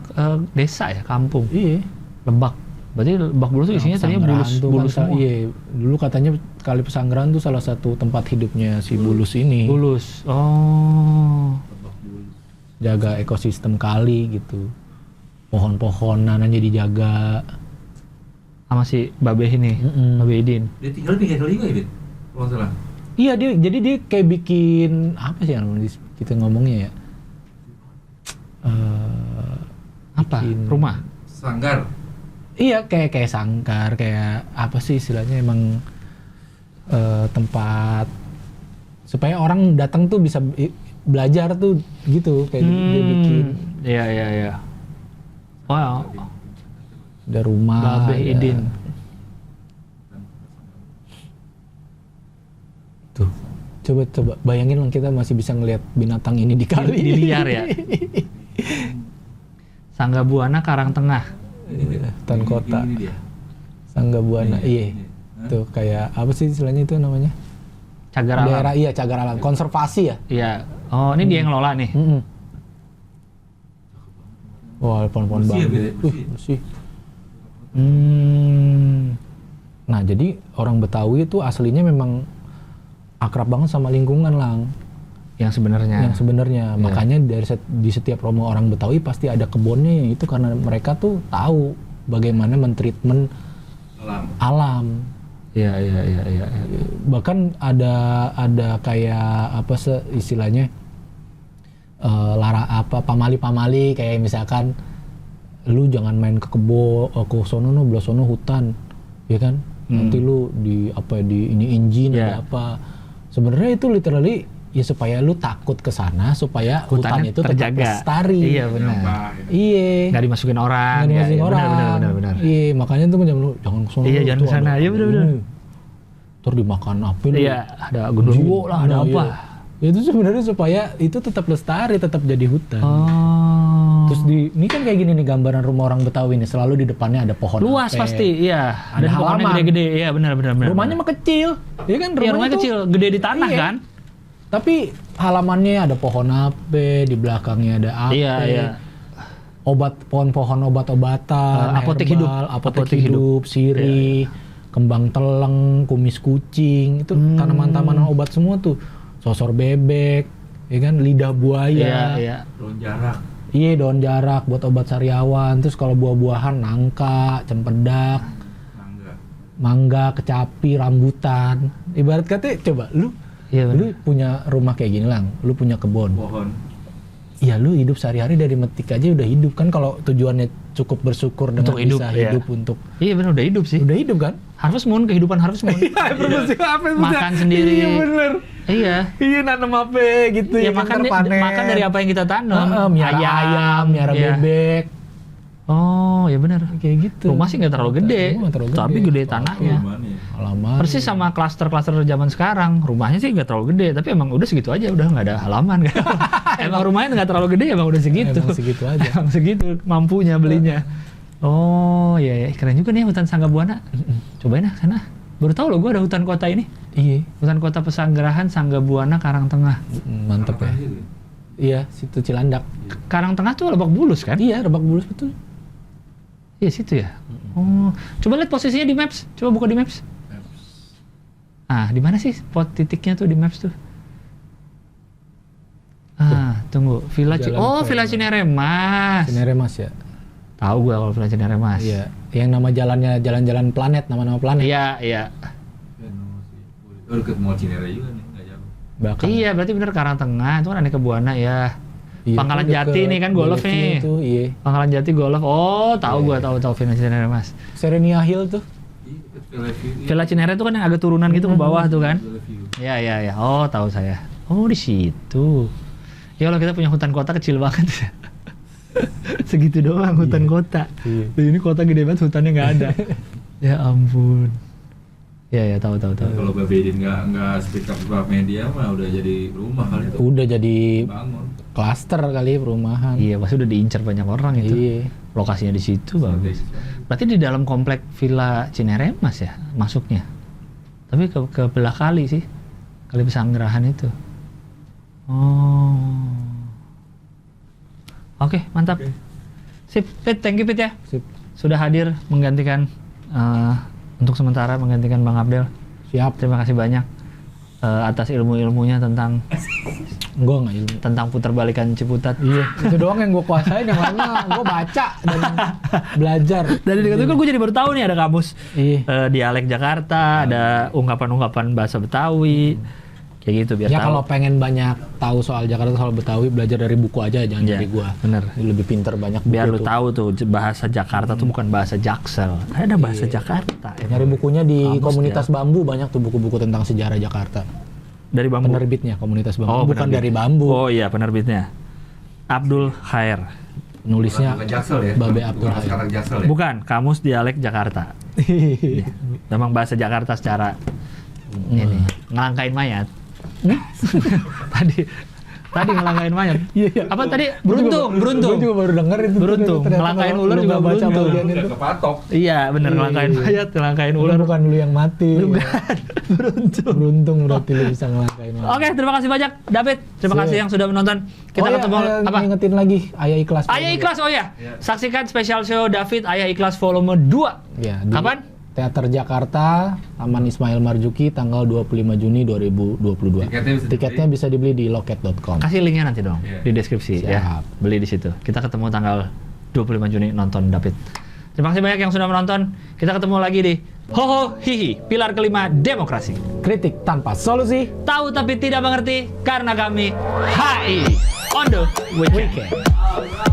desa ya, kampung. Iya. Lebak. Berarti lebak bulus tuh isinya tadinya bulus semua. Iya, dulu katanya Kali Pesanggerahan tuh salah satu tempat hidupnya si bulus ini. Bulus. Oh. Jaga ekosistem kali gitu. Pohon-pohonannya dijaga. Sama si Babeh ini, Babeh Idin. Dia tinggal pinggir kali juga ya, Dit? Kalau nggak salah. Iya, jadi dia kayak bikin apa sih yang kita ngomongnya ya? Apa? Rumah? Sanggar. Iya, kayak sangkar, kayak apa sih istilahnya, emang tempat supaya orang datang tuh bisa belajar tuh gitu, kayak dia bikin. Iya. Wow. Ada rumah. Babeh Idin. Tuh. Coba bayangin lah, kita masih bisa ngelihat binatang ini di kali. Di liar ya. Sangga Buana Karangtengah. Hutan kota. Ini dia. Sangga Buana. Iya. Hah? Tuh kayak apa sih istilahnya itu namanya? Cagar alam. Daerah, iya, cagar alam. Konservasi ya? Iya. Oh, ini dia yang ngelola nih. Wah, pohon-pohon Bersih ya, bambu. bersih. Bersih. Nah, jadi orang Betawi itu aslinya memang akrab banget sama lingkungan, Lang. Yang sebenarnya. Makanya di setiap rumah orang Betawi pasti ada kebunnya, itu karena mereka tuh tahu bagaimana mentreatment alam. Iya. Bahkan ada kayak apa istilahnya pamali-pamali, kayak misalkan lu jangan main ke kebo, ke sono belah sono hutan, ya kan? Nanti lu di ini engine ada apa. Sebenarnya itu literally ya supaya lu takut ke sana supaya hutan itu tetap lestari. Iya benar. Iya. Nggak dimasukin orang. Benar. Iya, makanya tuh jangan ke sono. Iya, jangan ke sana. Iya benar. Terus dimakan apa lu? Iya, ada genderuwo lah, ada apa. Iya. Itu sebenarnya supaya itu tetap lestari, tetap jadi hutan. Terus ini kan kayak gini nih gambaran rumah orang Betawi nih, selalu di depannya ada pohon luas ape. pasti, iya. Ada pohonnya gede-gede, iya benar. Rumahnya mah kecil, iya kan? Rumahnya kecil, gede di tanah kan? Tapi halamannya ada pohon ape, di belakangnya ada ape. Iya. Pohon-pohon obat-obatan, apotek hidup, sirih, kembang teleng, kumis kucing, itu tanaman-tanaman obat semua tuh. Sosor bebek, ya kan? Lidah buaya. Iya. Daun jarak. Iya, daun jarak buat obat sariawan. Terus kalau buah-buahan nangka, cempedak, mangga, kecapi, rambutan. Ibarat kata coba lu punya rumah kayak gini lang, lu punya kebun. Pohon. Iya, lu hidup sehari-hari dari metik aja udah hidup kan, kalau tujuannya cukup bersyukur dengan untuk hidup, bisa hidup untuk. Iya benar, udah hidup sih. Udah hidup kan? Harvest Moon, kehidupan Harvest Moon. Makan sendiri. Iya bener. Iya nanam apa gitu ya. Makan dari apa yang kita tanam. Miara ayam, miara bebek. Oh ya benar. Kayak gitu. Rumah sih nggak terlalu gede, tapi gede tanahnya. Halaman. Persis sama klaster-klaster zaman sekarang. Rumahnya sih nggak terlalu gede, tapi emang udah segitu aja, udah nggak ada halaman. Emang rumahnya nggak terlalu gede, emang udah segitu. Emang segitu aja. Emang segitu mampunya belinya. Oh iya, keren juga nih hutan Sangga Buana. Cobain sana. Baru tahu loh gue ada hutan kota ini. Iya. Hutan kota Pesanggerahan Sangga Buana Karangtengah. Mantep ya. Iya, situ Cilandak. Karangtengah tuh Lebak Bulus kan? Iya, Lebak Bulus betul. Iya situ ya. Oh, coba lihat posisinya di Maps. Coba buka di Maps. Di mana sih spot titiknya tuh di Maps tuh? Tunggu. Villa Villa Cineremas. Cineremas ya. Tahu gua kalau Villa Cineremas. Iya. Yang nama jalannya jalan-jalan planet, nama-nama planet. Iya. Dekat Mall Cinere juga nih, nggak jauh. Bahkan. Iya, berarti bener Karangtengah itu kan aneka Buana ya. Iya, Pangkalan Jati nih kan golf nih. Itu, iya. Pangkalan Jati golf. Oh, tahu gua tahu Villa Cineremas. Serenia Hill tuh. Villa Cinere itu kan yang agak turunan gitu ke bawah tuh kan. Iya. Oh, tahu saya. Oh, di situ. Ya kalau kita punya hutan kota kecil banget. Segitu doang hutan kota. Iya. Ini kota gede banget, hutannya nggak ada. Ya ampun. Ya tahu. Kalau Babedin nggak speak up media mah udah jadi rumah kali itu. Udah jadi bangun. Klaster kali perumahan. Iya, pasti udah diincar banyak orang itu. Iya. Lokasinya di situ bagus. Berarti di dalam komplek Villa Cineremas ya masuknya. Tapi ke belah kali sih. Kali Pesanggerahan itu. Oh. Oke, mantap. Oke. Sip, Pit, thank you Pit ya. Sip. Sudah hadir menggantikan untuk sementara menggantikan Bang Abdel. Siap. Terima kasih banyak atas ilmu-ilmunya tentang Gua nggak ilmu. tentang puterbalikan Ciputat. Iya, itu doang yang gue kuasain, yang lainnya gue baca dan belajar. Dari dekat itu kan gue jadi baru tahu nih ada kamus dialek Jakarta, ada ungkapan-ungkapan bahasa Betawi, kayak gitu biar Ya tahu. kalau pengen banyak tahu soal Jakarta, soal Betawi, belajar dari buku aja, jangan dari gue. Bener. Lebih pinter banyak buku Biar lu tuh. tahu tuh bahasa Jakarta tuh bukan bahasa Jaksel, ada bahasa Jakarta. Nyari bukunya di Kamus komunitas Bambu, banyak tuh buku-buku tentang sejarah Jakarta. Dari Bambu. Penerbitnya komunitas Bambu, Oh, bukan penerbit. dari Bambu. Oh iya, penerbitnya. Abdul Khair. Nulisnya Bukan Jaksel ya? Babe Abdul Bukan Hayat. sekarang Jaksel ya? Bukan, kamus dialek Jakarta. Memang bahasa Jakarta secara ini ngelangkain mayat. Tadi ngelangkain mayat. Iya. Apa tadi? Beruntung. Gue juga baru denger itu. Beruntung. Ternyata Ngelangkain kalau ular lu juga nggak baca beruntung. bagian Udah itu. kepatok. Iya, bener ngelangkain mayat, ngelangkain ular. Bukan lu yang mati. Beruntung berarti lu bisa ngelangkain. Oke, terima kasih banyak David. Terima kasih yang sudah menonton. Kita ketemu apa? Ingetin lagi Ayah Ikhlas. Ayah Ikhlas, oh ya. Saksikan special show David Ayah Ikhlas volume 2. Ya, Kapan? Teater Jakarta, Taman Ismail Marzuki, tanggal 25 Juni 2022. Tiketnya bisa dibeli di loket.com. Kasih linknya nanti dong di deskripsi. Siap. Ya. Beli di situ. Kita ketemu tanggal 25 Juni nonton David. Terima kasih banyak yang sudah menonton. Kita ketemu lagi di Hoho Hihi, pilar kelima demokrasi. Kritik tanpa solusi. Tahu tapi tidak mengerti karena kami HI on the weekend.